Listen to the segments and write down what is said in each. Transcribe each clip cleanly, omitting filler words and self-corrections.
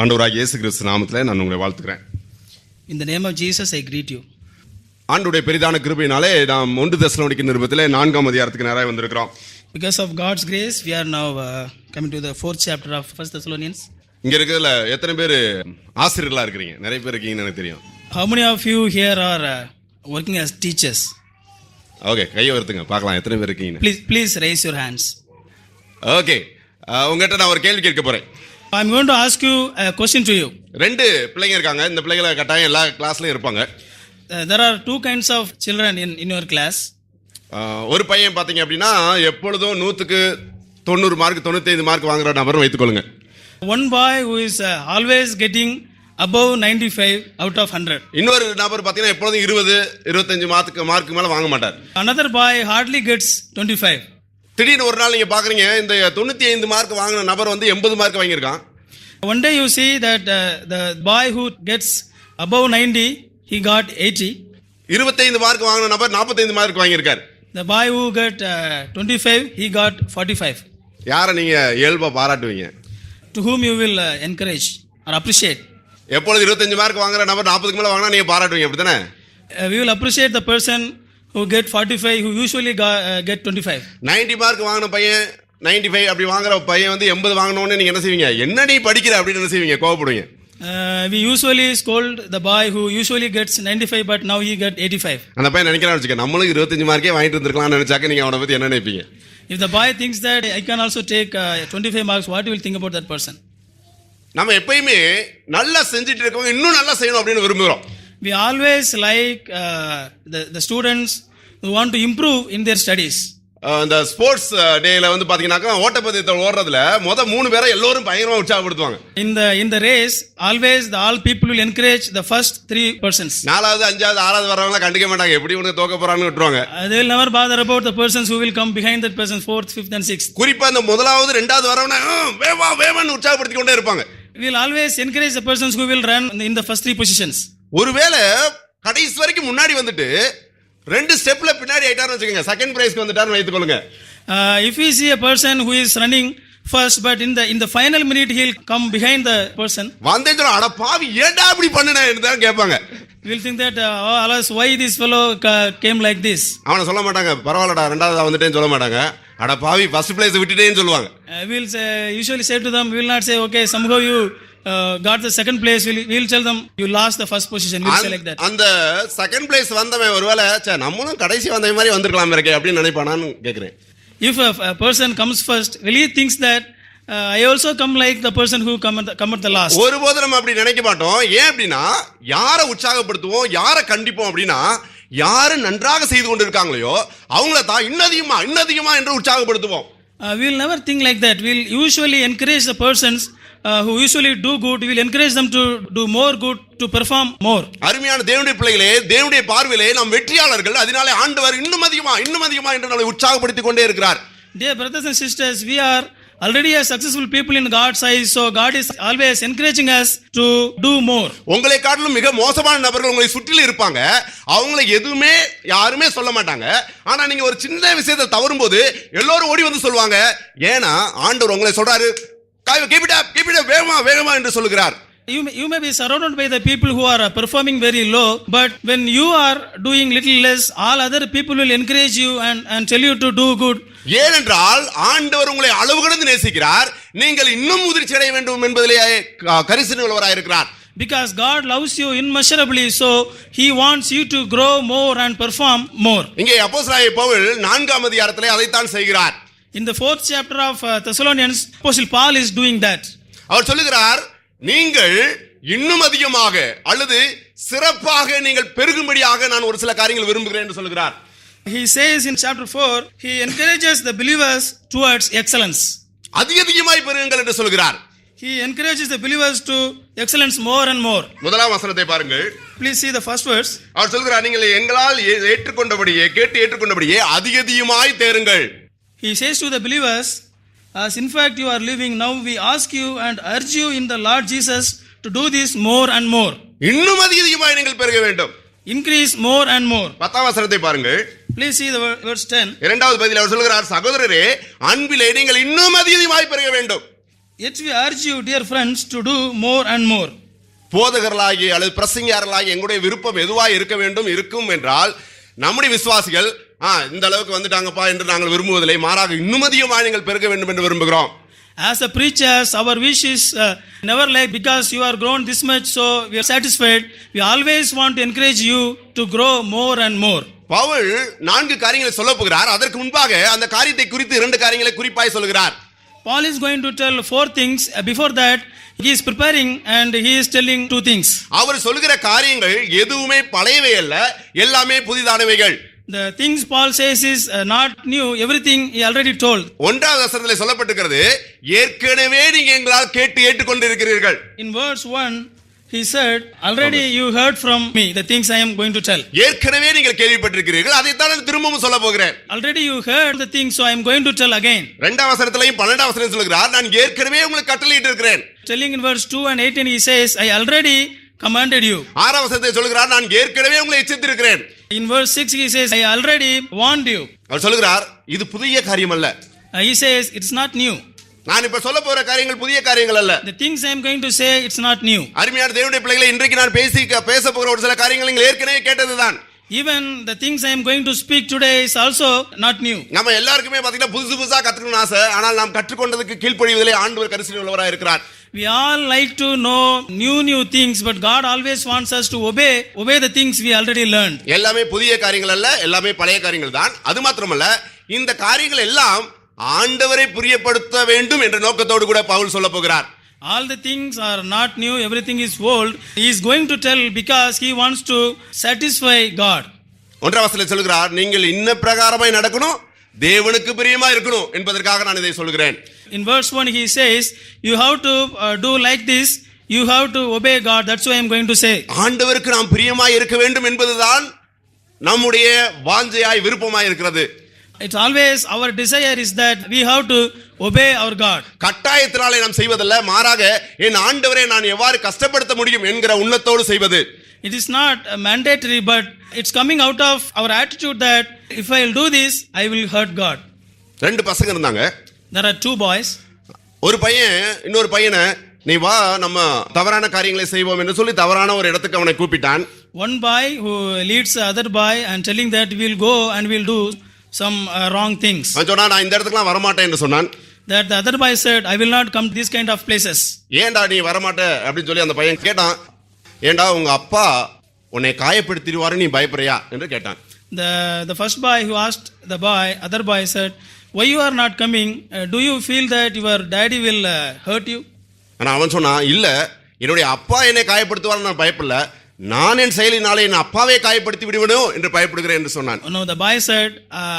ஆண்டவராகிய இயேசு கிறிஸ்து நாமத்திலே நான் உங்களை வாழ்த்துக்கிறேன். In the name of Jesus, I greet you. ஆண்டவருடைய பெரிதான கிருபையினாலே நாம் 1 தெசலோனிக்கேயர் நிருபத்திலே 4ஆம் அதிகாரத்துக்கு நேராக வந்திருக்கிறோம். Because of God's grace, we are now coming to the 4th chapter of 1 Thessalonians. இங்க இருக்கிறதுல எத்தனை பேர் ஆசிரியர்களா இருக்கிறீங்க? நிறைய பேர் இருக்கீங்கன்னு எனக்கு தெரியும். How many of you here are working as teachers? Okay, கையை வருத்துங்க பார்க்கலாம் எத்தனை பேர் இருக்கீங்க. Please raise your hands. Okay, உங்ககிட்ட நான் ஒரு கேள்வி கேட்க போறேன். I am going to ask you a question to you. ரெண்டு பிள்ளைங்க இருக்காங்க. இந்த பிள்ளைகளை கட்டாயம் எல்லா கிளாஸ்லயும் இருப்பாங்க. There are two kinds of children in your class. ஒரு பையன் பாத்தீங்க அப்படின்னா எப்பொழுதும் 100க்கு 90 மார்க் 95 மார்க் வாங்குற நபர் வைத்துக்கொள்ளுங்க. One boy who is always getting above 95 out of 100. இன்னொரு நபர் பாத்தீங்கன்னா எப்பொழுதும் 20 25 மார்க் மேல வாங்க மாட்டார். Another boy hardly gets 25. திடீர்னு ஒரு நாள் நீங்க பாக்குறீங்க இந்த 95 மார்க் வாங்கின நபர் வந்து 80 mark வாங்கியிருக்கான். One day you see that the boy who gets above 90, he got 80. 25 mark வாங்கின நபர் 45 mark வாங்கியிருக்கார். The boy who got 25, he got 45. யாரை நீங்க இயல்பா பாராட்டுவீங்க? To whom you will encourage or appreciate? எப்பொழுது 25 மார்க் வாங்குற நபர் 40க்கு மேல வாங்கினா நீங்க பாராட்டுவீங்க, அப்படித்தானே? We will appreciate the person who get 45, who usually get 25. 90 mark வாங்கின பையன் 95 அப்படி வாங்குற பையன் வந்து 80 வாங்கினோன்னு நீங்க என்ன செய்வீங்க? என்ன நீ படிக்கிற அப்படின்னு என்ன செய்வீங்க? கோவப்படுவீங்க. We usually scold the boy who usually gets 95 but now he got 85. அந்த பையன் நினைக்கிறான்னு வச்சுக்க, நம்மளும் 25 மார்க்கே வாங்கிட்டு இருந்திருக்கலாம்னு நினைச்சாக்க நீங்க அவனை பத்தி என்ன நினைப்பீங்க? If the boy thinks that I can also take 25 marks, what you will think about that person? நம்ம எப்பயுமே நல்லா செஞ்சுட்டு இருக்கவங்க இன்னும் நல்லா செய்யணும் அப்படின்னு விரும்புகிறோம். We always like the students who want to improve in their studies. இந்த ஸ்போர்ட்ஸ் டேல வந்து பாத்தீங்கன்னாக்கா ஓட்டப்பந்தயத்தில் ஓடுறதுல முத 3 பேரை எல்லாரும் பயங்கரமா உற்சாகப்படுத்துவாங்க. In the race, always all people will encourage the first 3 persons. 4வது 5வது 6வது வரவங்க கண்டுக்க மாட்டாங்க, எப்படி உனக்கு தோக்க போறான்னு விட்டுருவாங்க. They will never bother about the persons who will come behind that person, 4th, 5th and 6th. குறிப்பா இந்த 1வது 2வது வரவங்க வேவான்னு உற்சாகப்படுத்தி கொண்டே இருப்பாங்க. We will always encourage the persons who will run in the first 3 positions. ஒருவேளை கடைசி வரைக்கும் முன்னாடி வந்துட்டு 2 ஸ்டெப்ல பின்னாடி ஆயிட்டாருன்னு வச்சுக்கோங்க, second பிரைஸ்க்கு வந்துட்டாருன்னு வைத்துக்கொள்ளுங்க. If we see a person who is running first but in the final minute he will come behind the person, வந்தே சொல்ல அட பாவி ஏன்டா இப்படி பண்ணுனேன்னு தான் கேட்பாங்க. we will think that alas why this fellow came like this. அவன சொல்ல மாட்டாங்க, பரவாயில்லடா 2வது வந்துட்டேன்னு சொல்ல மாட்டாங்க, அட பாவி ஃபர்ஸ்ட் பிளேஸ் விட்டுட்டேன்னு சொல்லுவாங்க. We will usually say to them, we will not say okay somehow you got the second place. We will tell them you lost the first position. We will say like that. அந்த second place வந்தவன் ஒருவேளை நம்மளும் கடைசி வந்த மாதிரி வந்திருக்கலாம் இருக்கே அப்படின்னு நினைப்பானான்னு கேக்குறேன். If a person comes first, will he thinks that I also come like the person who come at the last? ஒருபோதும் நம்ம அப்படி நினைக்க மாட்டோம். ஏன் அப்படின்னா யாரை உற்சாகப்படுத்துவோம், யாரை கண்டிப்போம் அப்படின்னா யாரு நன்றாக செய்து கொண்டிருக்காங்களோ அவங்கள தான் இன்னதிகமா என்று உற்சாகப்படுத்துவோம். We will never think like that. We will usually encourage the persons who usually do good. We will encourage them to do more good, to perform more. அருமையான தேவனுடைய பிள்ளைகளே, தேவனுடைய பார்வையிலே நாம் வெற்றியாளர்கள். அதனாலே ஆண்டவர் இன்னும் அதிகமா என்று நம்மை உற்சாகப்படுத்திக் கொண்டே இருக்கிறார். Dear brothers and sisters, we are already a successful people in God's eyes, so God is always encouraging us to do more. உங்களை காட்டிலும் மிக மோசமான நபர்கள் உங்களை சுற்றிலும் இருப்பாங்க. அவங்களை எதுவுமே யாருமே சொல்ல மாட்டாங்க. ஆனா நீங்க ஒரு சின்ன விஷயத்தை தவறும்போது எல்லாரும் ஓடி வந்து சொல்லுவாங்க. ஏன்னா ஆண்டவர் உங்களை சொல்றாரு, keep it up வேகமா என்று சொல்லுகிறார். You may be surrounded by the people who are performing very low, but when you are doing little less, all other people will encourage you and tell you to do good. ஏனென்றால் ஆண்டவர் உங்களை அளவு கடந்து நேசிக்கிறார். நீங்கள் இன்னும் முதிர்ச்சி அடைய வேண்டும் என்பதிலே கரிசனை உள்ளவராய் இருக்கிறார். Because God loves you immeasurably, so he wants you to grow more and perform more. இங்கே அப்போஸ்தலனாகிய பவுல் 4ஆம் அதிகாரத்திலே அதைத்தான் செய்கிறார். In the 4th chapter of Thessalonians, Apostle Paul is doing that. அவர் சொல்லுகிறார், நீங்கள் இன்னும் அதிகமாக அல்லது சிறப்பாக நீங்கள் பெருகும்படியாக நான் ஒரு சில காரியங்கள் விரும்புகிறேன் என்று சொல்லுகிறார். He says in chapter 4, he encourages the believers towards excellence. அதிகமாய் பெருகுங்கள் என்று சொல்லுகிறார். He encourages the believers to excellence more and more. முதலாம் வசனத்தை பாருங்கள். Please see the first verse. அவர் சொல்கிறார், நீங்கள் எங்களால் கேட்டு ஏற்றுக்கொண்டபடியே அதிகமாய் தேருங்கள். He says to the believers, as in fact you are living now, we ask you and urge you in the Lord Jesus to do this more and more. இன்னும் அதிகமாய் நீங்கள் பெருக வேண்டும். Increase more and more. 10ஆம் வசனத்தை பாருங்கள். Please see the verse 10. இரண்டாவது பதில் அவர் சொல்கிறார், சகோதரரே அன்பிலே நீங்கள் இன்னும் அதிகமாய் பெருக வேண்டும். Yet we urge you, dear friends, to do more and more. போதகர்களாகி அல்லது பிரசங்கியாளர்களாகி எங்களுடைய விருப்பம் எதுவாய் இருக்க வேண்டும் இருக்கும் என்றால் நம்முடைய விசுவாசிகள் இந்த அளவுக்கு வந்துட்டாங்கப்பா என்று நாங்கள் விரும்புவதில்லை, மாறாக இன்னும் அதிகமாக நீங்கள் பெருக வேண்டும் என்று விரும்புகிறோம். As a preachers, our wish is never like because you are grown this much, so we are satisfied. We always want to encourage you to grow more and more. Pavul 4 காரியங்களை சொல்ல போகிறார். அதற்கு முன்பாக அந்த காரியத்தை குறித்து 2 காரியங்களை குறிப்பாய் சொல்கிறார். Paul is going to tell 4 things. Before that, he is preparing and he is telling 2 things. அவர் சொல்கிற காரியங்கள் எதுவுமே பழையவை அல்ல, எல்லாமே புதிதானவைகள். The things Paul says is not new, everything he already told. 1வது வசனத்திலே சொல்லப்பட்டிருக்கிறது, ஏற்கனவே நீங்க எங்களால் கேட்டு ஏற்றுக்கொண்டிருக்கிறீர்கள். In verse 1, he said, already you heard from me the things I am going to tell. ஏற்கனவே நீங்கள் கேள்விப்பட்டிருக்கிறீர்கள், அதை தான் திரும்பவும் சொல்ல போகிறேன். Already you heard the things, so I am going to tell again. 2வது வசனத்திலேயும் 12வது வசனத்தில் சொல்கிறார், நான் ஏற்கனவே உங்களுக்கு கட்டளையிட்டு இருக்கிறேன். Telling in verse 2 and 18, he says, I already commanded you. 6வது வசனத்தில் சொல்கிறார், நான் ஏற்கனவே உங்களை எச்சரித்திருக்கிறேன். In verse 6, he says, I already warned you. அவர் சொல்கிறார், இது புதிய காரியம் அல்ல. He says, it's not new. நான் இப்ப சொல்ல போற காரியங்கள் புதிய காரியங்கள் அல்ல. The things I am going to say, it's not new. அருமையான தேவனுடைய பிள்ளைகளே, இன்றைக்கு நான் பேச போகிற ஒரு சில காரியங்கள் நீங்கள் ஏற்கனவே கேட்டதுதான். Even the things I am going to speak today is also not new. நம்ம எல்லாருக்குமே பாத்தீங்கன்னா புதுசா கத்துக்கணும்னு ஆசை, ஆனால் நாம் கற்றுக்கொண்டதுக்கு கீழ்ப்படிவதிலே ஆண்டவர் கரிசனை உள்ளவராக இருக்கிறார். We all like to know new things, but God always wants us to obey the things we already learned. எல்லாமே புதிய காரியங்கள் அல்ல, எல்லாமே பழைய காரியங்கள் தான். அது மாத்திரமல்ல, இந்த காரியங்கள் எல்லாம் ஆண்டவரை பிரியப்படுத்த வேண்டும் என்ற நோக்கத்தோடு கூட பவுல் சொல்ல போகிறார். All the things are not new, everything is old. He is going to tell because he wants to satisfy God. 1வது வசனத்தில் சொல்கிறார், நீங்கள் இன்ன பிரகாரமாய் நடக்கணும், தேவனுக்கு பிரியமா இருக்கணும் என்பதற்காக நான் இதை சொல்கிறேன். In verse 1 he says, you have to do like this, you have to obey God. That's why I am going to say. ஆண்டவருக்கு நாம் பிரியமாய் இருக்க வேண்டும் என்பதுதான் நம்முடைய வாஞ்சையாய் விருப்பமாய் இருக்கிறது. It's always our desire is that we have to obey our God. கட்டாயத்தினாலே நாம் செய்வதல்ல, மாறாக என் ஆண்டவரை நான் எவ்வாறு கஷ்டப்படுத்த முடியும் என்கிற உள்ளத்தோடு செய்வது. It is not mandatory, but it's coming out of our attitude that if I will do this, I will hurt God. 2 பசங்க இருந்தாங்க. There are 2 boys. ஒரு பையன் இன்னொரு பையனை, நீ வா நம்ம தவறான காரியங்களை செய்வோம் என்று சொல்லி தவறான ஒரு இடத்துக்கு அவனை கூப்பிட்டான். One boy who leads the other boy and telling that we will go and we will do some wrong things. அவன் சொன்னான், நான் இந்த இடத்துக்குலாம் வரமாட்டேன் என்று சொன்னான். That the other boy said, I will not come to these kind of places. ஏன்டா நீ வரமாட்ட அப்படின்னு சொல்லி அந்த பையன் கேட்டான். ஏண்டா உங்க அப்பா உன்னை காயப்படுத்திடுவாரு, நீ பயப்படுறியா என்று கேட்டான். The first boy who asked the other boy said, why you are not coming? Do you feel that your daddy will hurt you? ஆனா அவன் சொன்னான், இல்ல, என்னுடைய அப்பா என்னை காயப்படுத்துவார், நான் பயப்படல, நான் என் செயலினாலே என் அப்பாவை காயப்படுத்தி விடுவேனோ என்று பயப்படுகிறேன் என்று சொன்னான். No, the boy said,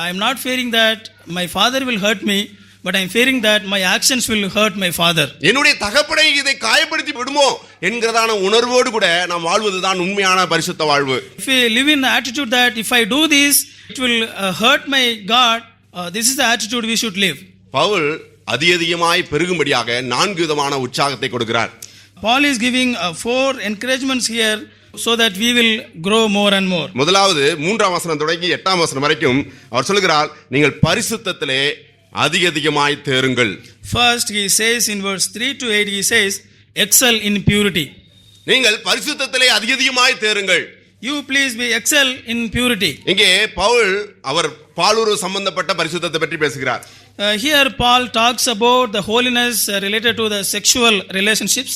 I am not fearing that my father will hurt me, but I am fearing that my actions will hurt my father. என்னுடைய தகப்பனை இதை காயப்படுத்தி விடுமோ என்கிறதான உணர்வோடு கூட நாம் வாழ்வதுதான் உண்மையான பரிசுத்த வாழ்வு. If we live in the attitude that if I do this, it will hurt my God, this is the attitude we should live. Pavul அதிகமாய் பெருகும்படியாக 4 விதமான உற்சாகத்தை கொடுக்கிறார். Paul is giving 4 encouragements here so that we will grow more and more. முதலாவது 3ஆம் வசனம் தொடங்கி 8ஆம் வசனம் வரைக்கும் அவர் சொல்கிறார், நீங்கள் பரிசுத்தத்திலே அதிகமாய் தேறுங்கள். First he says in verse 3 to 8, he says, excel in purity. நீங்கள் பரிசுத்தத்திலே அதிகமாய் தேறுங்கள். You please be excel in purity. இங்கே பவுல் அவர் பாலுறவு சம்பந்தப்பட்ட பரிசுத்தத்தை பற்றி பேசுகிறார். Here Paul talks about the holiness related to the sexual relationships.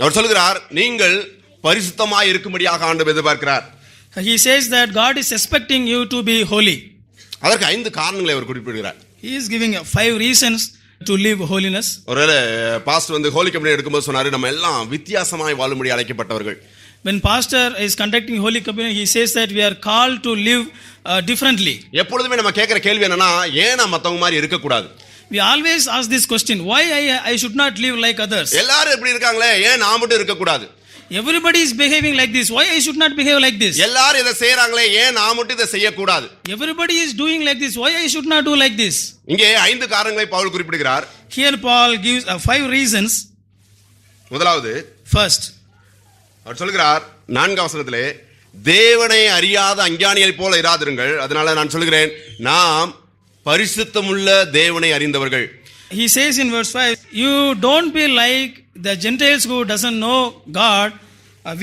அவர் சொல்கிறார், நீங்கள் பரிசுத்தமாய் இருக்கும்படியாக ஆண்டவர் எதிர்பார்க்கிறார். He says that God is expecting you to be holy. அதற்கு 5 காரணங்களை அவர் குறிப்பிடுகிறார். He is giving 5 reasons to live holiness. ஒருவேளை பாஸ்டர் வந்து ஹோலி கம்யூனியன் எடுக்கும்போது சொன்னாரு, நம்ம எல்லாம் வித்தியாசமாய் வாழும்படி அழைக்கப்பட்டவர்கள். When pastor is conducting holy communion, he says that we are called to live differently. எப்பொழுதுமே நம்ம கேட்கிற கேள்வி என்னன்னா, ஏன் நான் மத்தவங்க மாதிரி இருக்க கூடாது? We always ask this question, why I should not live like others? எல்லாரும் எப்படி இருக்காங்களே, ஏன் நான் மட்டும் இருக்க கூடாது? Everybody is behaving like this, why I should not behave like this? எல்லாரும் இத செய்றாங்களே, ஏன் நான் மட்டும் இத செய்ய கூடாது? Everybody is doing like this, why I should not do like this? இங்கே 5 காரணங்களை பவுல் குறிப்பிடுகிறார். Here Paul gives 5 reasons. முதலாவது, First, அவர் சொல்கிறார் 4ஆம் வசனத்திலே, தேவனை அறியாத அஞ்ஞானியைப் போல இராதிருங்கள், அதனால நான் சொல்கிறேன், நாம் பரிசுத்தமுள்ள தேவனை அறிந்தவர்கள். he says in verse 5, you don't be like the Gentiles who doesn't know God.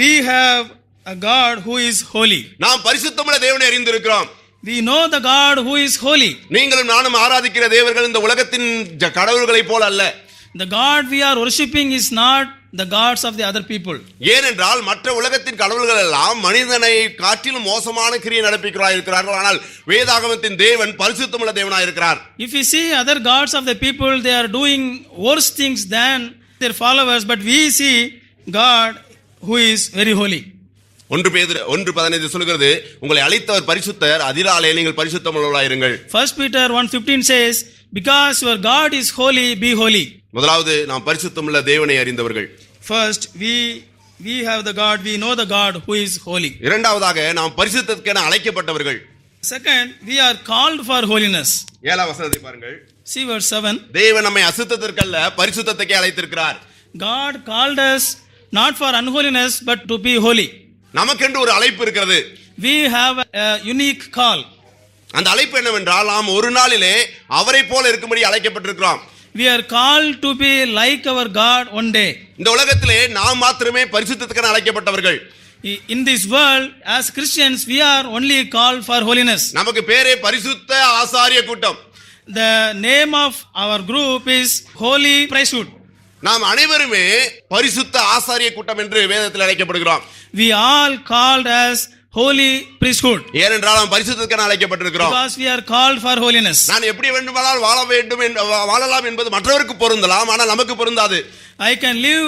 We have a God who is holy. நாம் பரிசுத்தமுள்ள தேவனை அறிந்திருக்கிறோம். We know the God who is holy. நீங்களும் நானும் ஆராதிக்கிற தேவர்கள் இந்த உலகத்தின் கடவுள்களைப் போல அல்ல. The God we are worshipping is not the gods of the other people. ஏனென்றால் மற்ற உலகத்தின் கடவுள்கள் எல்லாம் மனிதனை காட்டிலும் மோசமான கிரியை நடப்பிக்கிறார்கள் இருக்கிறார்கள். ஆனால் வேதாகமத்தின் தேவன் பரிசுத்தமுள்ள தேவனாய் இருக்கிறார். If we see other gods of the people, they are doing worse things than their followers, but we see God who is very holy. 1:15 சொல்கிறது, உங்களை அழைத்தவர் பரிசுத்தர், அதினாலே நீங்கள் பரிசுத்தமுள்ளவர்களாய் இருங்கள். 1 Peter 1:15 says, because your God is holy, be holy. முதலாவது நாம் பரிசுத்தமுள்ள தேவனை அறிந்தவர்கள். First, we have the God, we know the God who is holy. இரண்டாவதாக நாம் பரிசுத்தத்துக்கென அழைக்கப்பட்டவர்கள். Second, we are called for holiness. 7ஆம் வசனத்தை பாருங்கள். See verse 7. தேவன் நம்மை அசுத்தத்திற்கல்ல பரிசுத்தத்துக்கே அழைத்திருக்கிறார். God called us not for unholiness but to be holy. நமக்கென்று ஒரு அழைப்பு இருக்கிறது. We have a unique call. அந்த அழைப்பு என்னவென்றால், நாம் ஒரு நாளிலே அவரை போல இருக்கும்படி அழைக்கப்பட்டிருக்கிறோம். We are called to be like our God one day. இந்த உலகத்திலே நாம் மாத்திரமே பரிசுத்தத்துக்கென அழைக்கப்பட்டவர்கள். In this world, as Christians, we are only called for holiness. நமக்கு பேரே பரிசுத்த ஆசாரிய கூட்டம். The name of our group is Holy Priesthood. நாம் அனைவருமே பரிசுத்த ஆசாரிய கூட்டம் என்று வேதத்தில் அழைக்கப்படுகிறோம். We all called as Holy Priesthood. ஏனென்றால் நாம் பரிசுத்தத்துக்கென அழைக்கப்பட்டிருக்கிறோம். Because we are called for holiness. நான் எப்படி வேண்டுமானால் வாழலாம் என்பது மற்றவருக்கு பொருந்தலாம், ஆனால் நமக்கு பொருந்தாது. I can live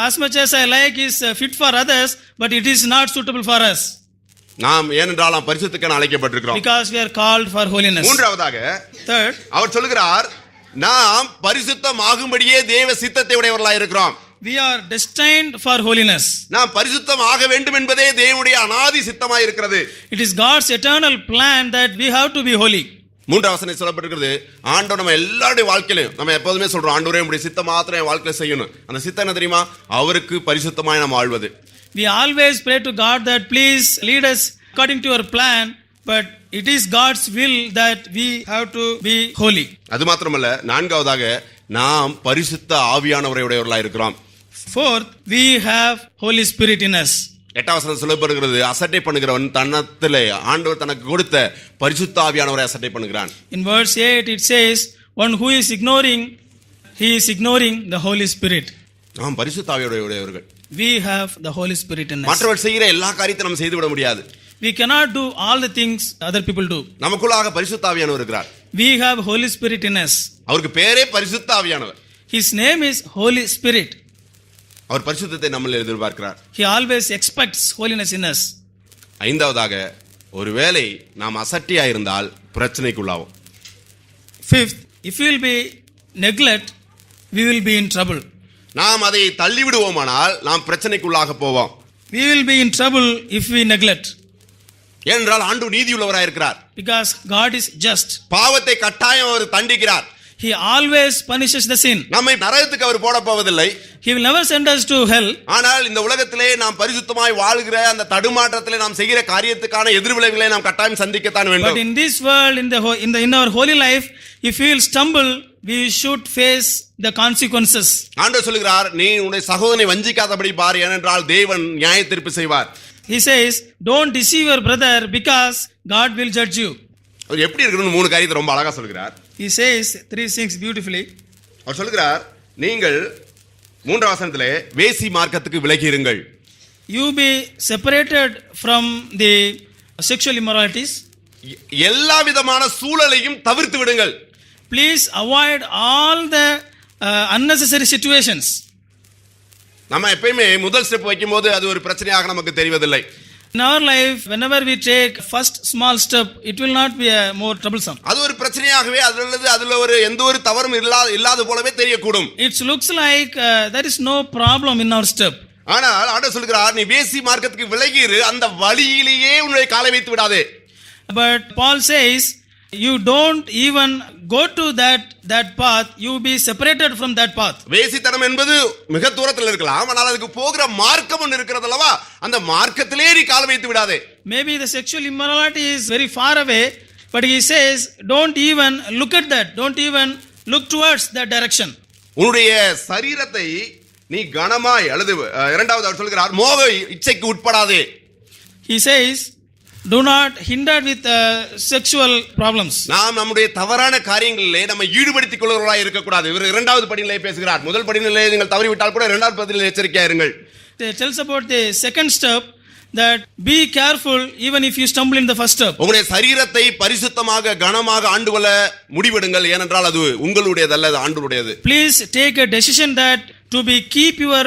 as much as I like is fit for others, but it is not suitable for us. நாம் ஏனென்றால் நாம் பரிசுத்தத்துக்கென அழைக்கப்பட்டிருக்கிறோம். Because we are called for holiness. மூன்றாவதாக, Third, அவர் சொல்கிறார், நாம் பரிசுத்தமாகும்படியே தேவ சித்தத்தை உடையவர்களாய் இருக்கிறோம். we are destined for holiness. நாம் பரிசுத்தமாக வேண்டும் என்பதே தேவனுடைய அநாதி சித்தமாய் இருக்கிறது. It is God's eternal plan that we have to be holy. மூன்றாம் வசனம் சொல்லப்பட்டிருக்கிறது, ஆண்டவர் நம்ம எல்லாருடைய வாழ்க்கையிலும் நம்ம எப்போதுமே சொல்றோம், ஆண்டவரே உம்முடைய சித்தம் மாத்திரம் என் வாழ்க்கையில செய்யணும். அந்த சித்தம் என்ன தெரியுமா? அவருக்கு பரிசுத்தமாய் நாம் வாழ்வது. We always pray to God that please lead us according to your plan, but it is God's will that we have to be holy. அது மாத்திரமல்ல, நான்காவதாக நாம் பரிசுத்த ஆவியானவரை உடையவர்களாய் இருக்கிறோம். Fourth, we have Holy Spirit in us. 8ஆம் வசனம் சொல்லப்படுகிறது, அசட்டை பண்ணுகிறவன் தன்னத்திலே ஆண்டவர் தனக்கு கொடுத்த பரிசுத்த ஆவியானவரை அசட்டை பண்ணுகிறான். In verse 8 it says, one who is ignoring, he is ignoring the Holy Spirit. நாம் பரிசுத்த ஆவியுடையவர்கள். We have the Holy Spirit in us. மற்றவர்கள் செய்கிற எல்லா காரியத்தையும் நாம் செய்து விட முடியாது. We cannot do all the things other people do. நமக்குள்ளாக பரிசுத்த ஆவியானவர் இருக்கிறார். We have Holy Spirit in us. அவருக்கு பேரே பரிசுத்த ஆவியானவர். His name is Holy Spirit. அவர் பரிசுத்தத்தை நம்மில் எதிர்பார்க்கிறார். He always expects holiness in us. ஐந்தாவதாக, ஒருவேளை நாம் அசட்டியா இருந்தால் பிரச்சனைக்குள்ளாவோம். Fifth, if we will be neglect, we will be in trouble. நாம் அதை தள்ளிவிடுவோமானால் நாம் பிரச்சனைக்குள்ளாக போவோம். We will be in trouble if we neglect. ஏனென்றால் ஆண்டவர் நீதியுள்ளவராய் இருக்கிறார். Because God is just. பாவத்தை கட்டாயம் அவர் தண்டிக்கிறார். He always punishes the sin. நம்மை நரகத்துக்கு அவர் போட போவதில்லை. He will never send us to hell. ஆனால் இந்த உலகத்திலே நாம் பரிசுத்தமாய் வாழ்கிற அந்த தடுமாற்றத்திலே நாம் செய்கிற காரியத்துக்கான எதிர்விளைவுகளை நாம் கட்டாயம் சந்திக்கத்தான் வேண்டும். But in this world, in our holy life, if we will stumble, we should face the consequences. ஆண்டவர் சொல்கிறார், நீ உன்னுடைய சகோதரனை வஞ்சிக்காதபடி பார், ஏனென்றால் தேவன் நியாய தீர்ப்பு செய்வார். He says, don't deceive your brother because God will judge you. அவர் எப்படி இருக்கணும்னு 3 காரியத்தை ரொம்ப அழகா சொல்கிறார். He says 3 things beautifully. அவர் சொல்கிறார், நீங்கள் 3ஆம் வசனத்திலே வேசி மார்க்கத்துக்கு விலகி இருங்கள். You be separated from the sexual immoralities. எல்லா விதமான சூழலையும் தவிர்த்து விடுங்கள். Please avoid all the unnecessary situations. நம்ம எப்பயுமே முதல் ஸ்டெப் வைக்கும்போது அது ஒரு பிரச்சனையாக நமக்கு தெரிவதில்லை. In our life, whenever we take first small step, it will not be more troublesome. அது ஒரு பிரச்சனையாகவே அதுல ஒரு எந்த ஒரு தவறும் இல்லாத போலவே தெரியக்கூடும். It looks like there is no problem in our step. ஆனால் ஆண்டவர் சொல்கிறார், நீ வேசி மார்க்கத்துக்கு விலகி இரு, அந்த வழியிலேயே உன்னை காலை வைத்து விடாதே. But Paul says, you don't even go to that path, you be separated from that path. வேசித்தனம் என்பது மிக தூரத்தில் இருக்கலாம், ஆனால் அதுக்கு போகிற மார்க்கம் ஒன்று இருக்கிறது அல்லவா, அந்த மார்க்கத்திலே நீ கால் வைத்து விடாதே. Maybe the sexual immorality is very far away, but he says don't even look at that, don't even look towards that direction. உன்னுடைய சரீரத்தை நீ கனமாய் அல்லது இரண்டாவது அவர் சொல்கிறார் மோக இச்சைக்கு உட்படாதே. He says, do not hinder with sexual problems. நாம் நம்முடைய தவறான காரியங்களிலே நம்ம ஈடுபடுத்திக் கொள்கிறவர்களாய் இருக்கக்கூடாது. இவர் இரண்டாவது படியிலே பேசுகிறார். முதல் படியிலே நீங்கள் தவறிவிட்டால் கூட இரண்டாவது படியிலே எச்சரிக்கையா இருங்கள். It tells about the second step, that be careful even if you stumble in the first step. உங்களுடைய சரீரத்தை பரிசுத்தமாக கனமாக ஆண்டுகொள்ள முடிவெடுங்கள், ஏனென்றால் அது உங்களுடையதல்ல, அது ஆண்டவருடையது. Please take a decision that to be keep your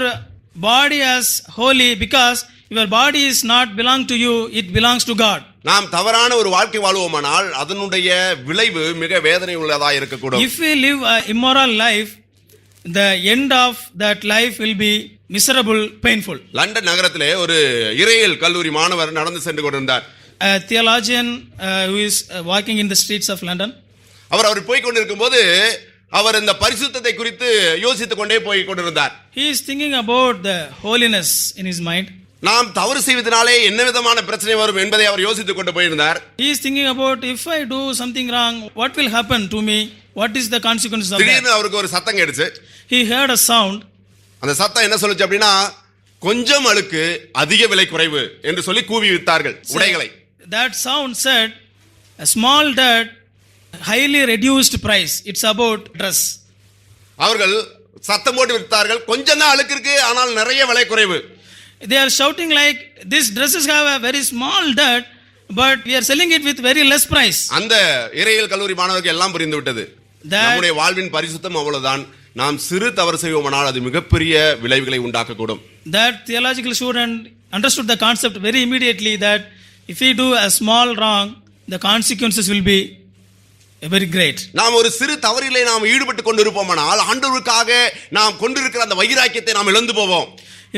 body as holy, because your body is not belong to you, it belongs to God. நாம் தவறான ஒரு வாழ்க்கை வாழ்வோமானால் அதனுடைய விளைவு மிக வேதனை உள்ளதா இருக்கக்கூடும். If we live an immoral life, the end of that life will be miserable, painful. London நகரத்திலே ஒரு இறையியல் கல்லூரி மாணவர் நடந்து சென்று கொண்டிருந்தார். A theologian who is walking in the streets of London. அவர் போய் கொண்டிருக்கும் போது அவர் இந்த பரிசுத்தத்தை குறித்து யோசித்துக் கொண்டே போய் கொண்டிருந்தார். He is thinking about the holiness in his mind. நாம் தவறு செய்வதனாலே என்ன விதமான பிரச்சனை வரும் என்பதை அவர் யோசித்துக் கொண்டு போயிருந்தார். He is thinking about, if I do something wrong, what will happen to me? What is the consequences of that? திடீர்னு அவருக்கு ஒரு சத்தம் கேட்டுச்சு. He heard a sound. அந்த சத்தம் என்ன சொல்லுச்சு அப்படின்னா, கொஞ்சம் அழுக்கு அதிக விலை குறைவு என்று சொல்லி கூவி வித்தார்கள் உடைகளை. That sound said, a small dirt, highly reduced price. It's about dress. அவர்கள் சத்தம் போட்டு வித்தார்கள், கொஞ்சம் தான் அழுக்கு இருக்கு ஆனால் நிறைய விலை குறைவு. They are shouting like, these dresses have a very small dirt, but we are selling it with very less price. அந்த இறையியல் கல்லூரி மாணவருக்கு எல்லாம் புரிந்து விட்டது. நம்முடைய வாழ்வின் பரிசுத்தம் அவ்வளவுதான். நாம் சிறு தவறு செய்வோமானால் அது மிகப்பெரிய விளைவுகளை உண்டாக்கக்கூடும். That theological student understood the concept very immediately, that if we do a small wrong, the consequences will be very great. நாம் ஒரு சிறு தவறிலே நாம் ஈடுபட்டு கொண்டிருப்போமானால் ஆண்டவருக்காக நாம் கொண்டிருக்கிற அந்த வைராக்கியத்தை நாம் இழந்து போவோம்.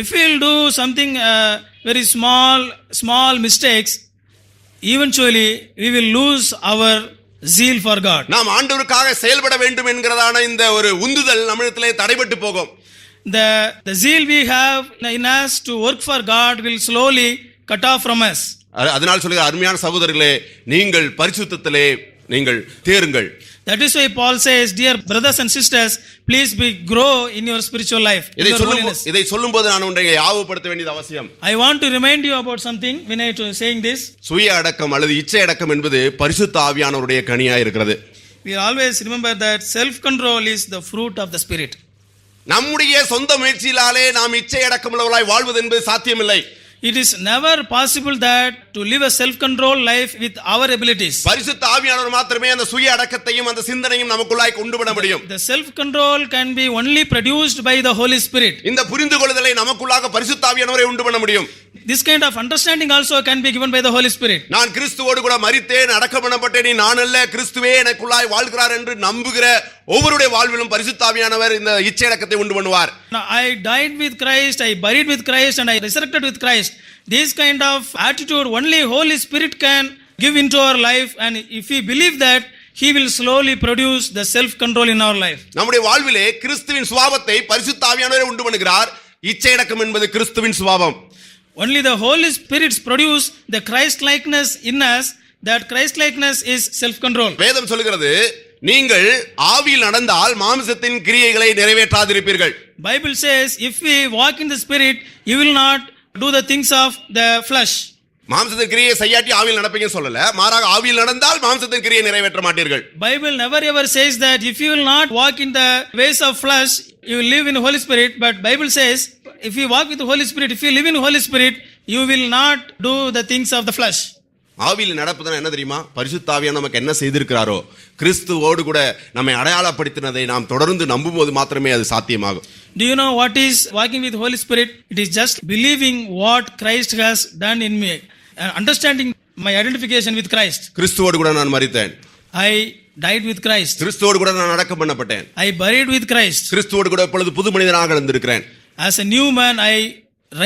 If we will do something very small mistakes, eventually we will lose our zeal for God. நாம் ஆண்டவருக்காக செயல்பட வேண்டும் என்கிறதான இந்த ஒரு உந்துதல் நம்மிடத்திலே தடைபட்டு போகும். The zeal we have in us to work for God will slowly cut off from us. அதனால் சொல்லுகிற அருமையான சகோதரர்களே, நீங்கள் பரிசுத்தத்திலே நீங்கள் தேறுங்கள். That is why Paul says, dear brothers and sisters, please grow in your spiritual life. இதை சொல்லும்போது நான் உங்களை ஞாபகப்படுத்த வேண்டியது அவசியம். I want to remind you about something when I am saying this. சுய அடக்கம் அல்லது இச்சை அடக்கம் என்பது பரிசுத்த ஆவியானவருடைய கனியாய் இருக்கிறது. We always remember that self control is the fruit of the spirit. நம்முடைய சொந்த முயற்சியினாலே நாம் இச்சை அடக்கம் உள்ளவர்களாய் வாழ்வது என்பது சாத்தியமில்லை. It is never possible that to live a self control life with our abilities. பரிசுத்த ஆவியானவர் மாத்திரமே அந்த சுய அடக்கத்தையும் அந்த சிந்தனையும் நமக்குள்ளாய் கொண்டு வர முடியும். The self control can be only produced by the Holy Spirit. இந்த புரிந்துகொள்ளுதலை நமக்குள்ளாக பரிசுத்த ஆவியானவரே உண்டு பண்ண முடியும். This kind of understanding also can be given by the Holy Spirit. நான் கிறிஸ்துவோடு கூட மரித்தேன், அடக்கம் பண்ணப்பட்டேன், நான் அல்ல கிறிஸ்துவே எனக்குள்ளாய் வாழ்கிறார் என்று நம்புகிற ஒவ்வொருடைய வாழ்விலும் பரிசுத்த ஆவியானவர் இந்த இச்சை அடக்கத்தை உண்டு பண்ணுவார். I died with Christ, I buried with Christ, and I resurrected with Christ. This kind of attitude only Holy Spirit can give into our life, and if we believe that, He will slowly produce the self control in our life. நம்முடைய வாழ்விலே கிறிஸ்துவின் சுபாவத்தை பரிசுத்த ஆவியானவரே உண்டு பண்ணுகிறார். இச்சை அடக்கம் என்பது கிறிஸ்துவின் சுபாவம். Only the Holy Spirit produce the Christ likeness in us. That Christ likeness is self control. வேதம் சொல்கிறது, நீங்கள் ஆவியில் நடந்தால் மாம்சத்தின் கிரியைகளை நிறைவேற்றாதிருப்பீர்கள். Bible says, if we walk in the spirit, you will not do the things of the flesh. மாம்சத்தின் கிரியை செய்யாட்டி ஆவியில் நடப்பீங்கன்னு சொல்லல, மாறாக ஆவியில் நடந்தால் மாம்சத்தின் கிரியை நிறைவேற்ற மாட்டீர்கள். Bible never ever says that if you will not walk in the ways of flesh, you will live in the Holy Spirit. But Bible says, if you walk with the Holy Spirit, if you live in the Holy Spirit, you will not do the things of the flesh. ஆவியில் நடப்பதுனா என்ன தெரியுமா? பரிசுத்த ஆவியானவர் நமக்கு என்ன செய்திருக்கிறாரோ, கிறிஸ்துவோடு கூட நம்மை அடையாளப்படுத்தினதை நாம் தொடர்ந்து நம்பும்போது மாத்திரமே அது சாத்தியமாகும். Do you know what is walking with Holy Spirit? It is just believing what Christ has done in me, understanding my identification with Christ. கிறிஸ்துவோடு கூட நான் மரித்தேன். I died with Christ. கிறிஸ்துவோடு கூட நான் அடக்கம் பண்ணப்பட்டேன். I buried with Christ. கிறிஸ்துவோடு கூட இப்பொழுது புது மனிதனாக எழுந்திருக்கிறேன். As a new man, I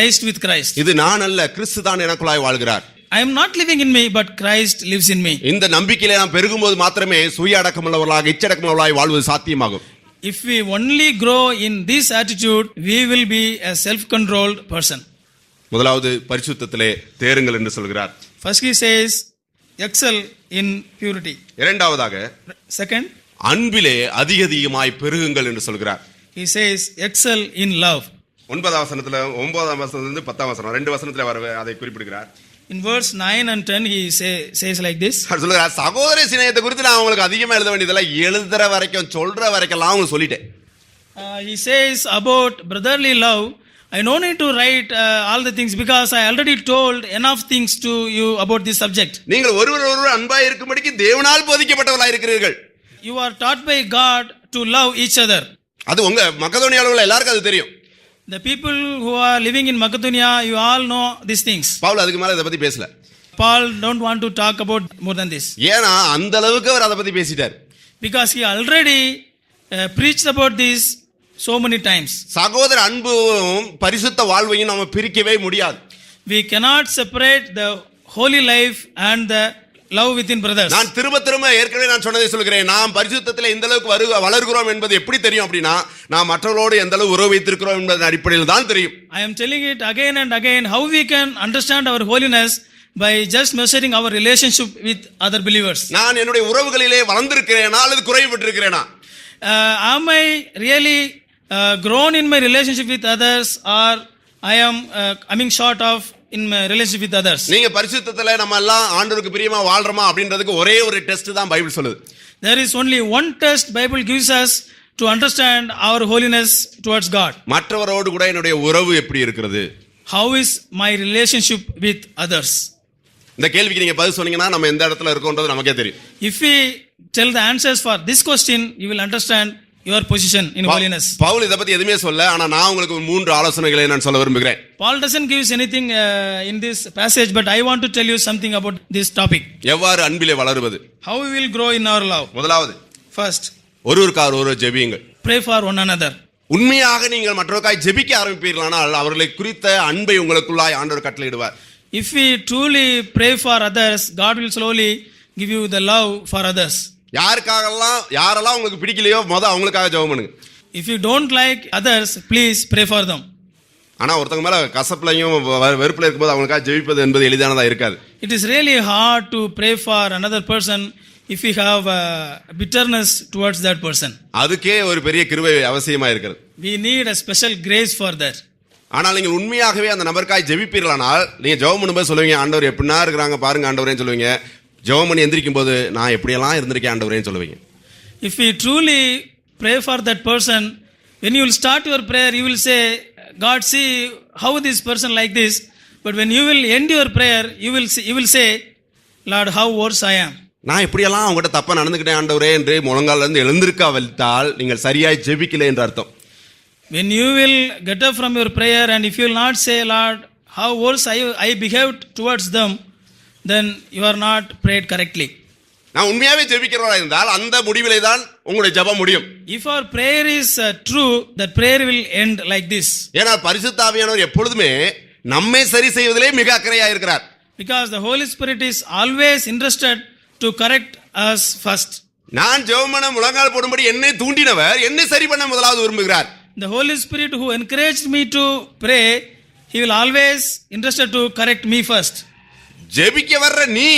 raised with Christ. இது நான் அல்ல, கிறிஸ்து தான் எனக்குள்ளாய் வாழ்கிறார். I am not living in me, but Christ lives in me. இந்த நம்பிக்கையிலே நாம் பெருகும்போது மாத்திரமே சுய அடக்கமுள்ளவர்களாக இச்சடக்கமுள்ளவர்களாய் வாழ்வது சாத்தியமாகும். If we only grow in this attitude, we will be a self-controlled person. முதலாவது பரிசுத்தத்திலே தேறுங்கள் என்று சொல்கிறார். First he says, excel in purity. இரண்டாவதாக, Second, அன்பிலே அதிகமாய் பெருகுங்கள் என்று சொல்கிறார். He says, excel in love. 9ஆம் வசனத்திலிருந்து 10ஆம் வசனம் 2 வசனத்துல அதை குறிப்பிடுகிறார். In verse 9 and 10 he says like this. அவர் சொல்றார், சகோதர சிநேகத்தை குறித்து நான் உங்களுக்கு அதிகமா எழுத வேண்டியதில்லை, எழுதுற வரைக்கும் சொல்ற வரைக்கும் அவங்க சொல்லிட்டேன். He says about brotherly love, I no need to write all the things because I already told enough things to you about this subject. நீங்கள் ஒருவர் அன்பாய் இருக்கும்படிக்கு தேவனால் போதிக்கப்பட்டவர்களாய் இருக்கிறீர்கள். You are taught by God to love each other. அது உங்க மக்கதோனியாவில் உள்ள எல்லாருக்கும் அது தெரியும். The people who are living in Macedonia, you all know these things. Pavul அதுக்கு மேல இத பத்தி பேசல. Paul don't want to talk about more than this. ஏனா அந்த அளவுக்கு அவர் அத பத்தி பேசிட்டார். Because he already preached about this so many times. சகோதர அன்பும் பரிசுத்த வாழ்வையும் நாம பிரிக்கவே முடியாது. We cannot separate the holy life and the love within brothers. நான் திரும்ப ஏற்கனவே நான் சொன்னதை சொல்கிறேன். நாம் பரிசுத்தத்திலே இந்த அளவுக்கு வளர்கிறோம் என்பது எப்படி தெரியும் அப்படினா நாம் மற்றவர்களோடு எந்த அளவு உறவு வைத்திருக்கிறோம் என்பதன் அடிப்படையில் தான் தெரியும். I am telling it again and again how we can understand our holiness by just measuring our relationship with other believers. நான் என்னுடைய உறவுகளிலே வளர்ந்திருக்கிறேனா அல்லது குறைவுபட்டிருக்கிறேனா? Am I really grown in my relationship with others or I am coming short of in my relationship with others? நீங்க பரிசுத்தத்திலே நம்ம எல்லாம் ஆண்டவருக்கு பிரியமா வாழ்றோமா அப்படின்றதுக்கு ஒரே ஒரு டெஸ்ட் தான் பைபிள் சொல்லுது. There is only one test Bible gives us to understand our holiness towards God. மற்றவரோடு கூட என்னுடைய உறவு எப்படி இருக்கிறது? How is my relationship with others? இந்த கேள்விக்கு நீங்க பதில் சொன்னீங்கன்னா நம்ம எந்த இடத்துல இருக்கோம்ன்றது நமக்கே தெரியும். If we tell the answers for this question, you will understand your position in holiness. Pavul இத பத்தி எதுமே சொல்ல, ஆனா நான் உங்களுக்கு 3 ஆலோசனைகளை நான் சொல்ல விரும்புகிறேன். Paul doesn't give anything in this passage, but I want to tell you something about this topic. எவ்வாறு அன்பிலே வளருவது? How we will grow in our love? முதலாவது, First, ஒருவருக்காக ஜெபியுங்கள். pray for one another. உண்மையாக நீங்கள் மற்றவருக்காய் ஜெபிக்க ஆரம்பிப்பீர்களானால் அவர்களை குறித்த அன்பை உங்களுக்குள்ளாய் ஆண்டவர் கட்டளையிடுவார். If we truly pray for others, God will slowly give you the love for others. யாரெல்லாம் உங்களுக்கு பிடிக்கலையோ அவங்களுக்காக ஜெபம் பண்ணுங்க. If you don't like others, please pray for them. ஆனா ஒருத்தங்க மேல கசப்புலயும் வெறுப்புல இருக்கும்போது அவங்களுக்காக ஜெபிப்பது என்பது எளிதானதா இருக்காது. It is really hard to pray for another person if we have bitterness towards that person. அதுக்கே ஒரு பெரிய கிருபை அவசியமா இருக்கிறது. We need a special grace for that. ஆனால் நீங்கள் உண்மையாகவே அந்த நபருக்காய் ஜெபிப்பீர்களானால் நீங்க ஜெபம் பண்ணும்போது சொல்லுவீங்க, ஆண்டவர் எப்படின்னா இருக்கிறாங்க பாருங்க ஆண்டவரேன்னு சொல்லுவீங்க. ஜெபம் பண்ணி எந்திரிக்கும் போது நான் எப்படியெல்லாம் இருந்திருக்கேன் ஆண்டவரேன்னு சொல்லுவீங்க. If we truly pray for that person, when you will start your prayer, you will say, God, see how this person like this. But when you will end your prayer, you will say, Lord, how worse I am. நான் எப்படியெல்லாம் அவங்ககிட்ட தப்பா நடந்துக்கிட்டேன் ஆண்டவரே என்று முழங்கால இருந்து எழுந்திருக்காவிட்டால் நீங்கள் சரியாய் ஜெபிக்கல என்று அர்த்தம். When you will get up from your prayer and if you will not say, Lord, how worse I behaved towards them, then you are not prayed correctly. நான் உண்மையாவே ஜெபிக்கிறவரா இருந்தால் அந்த முடிவிலே தான் உங்களுடைய ஜெபம் முடியும். If our prayer is true, that prayer will end like this. ஏனா பரிசுத்த ஆவியானவர் எப்பொழுதுமே நம்மை சரி செய்வதிலே மிக அக்கறையா இருக்கிறார். Because the Holy Spirit is always interested to correct us first. நான் ஜெபம் பண்ண முழங்கால் போடும்படி என்னை தூண்டினவர் என்னை சரி பண்ண முதலாவது விரும்புகிறார். The Holy Spirit who encouraged me to pray, he will always interested to correct me first. ஜெபிக்க வர்ற நீ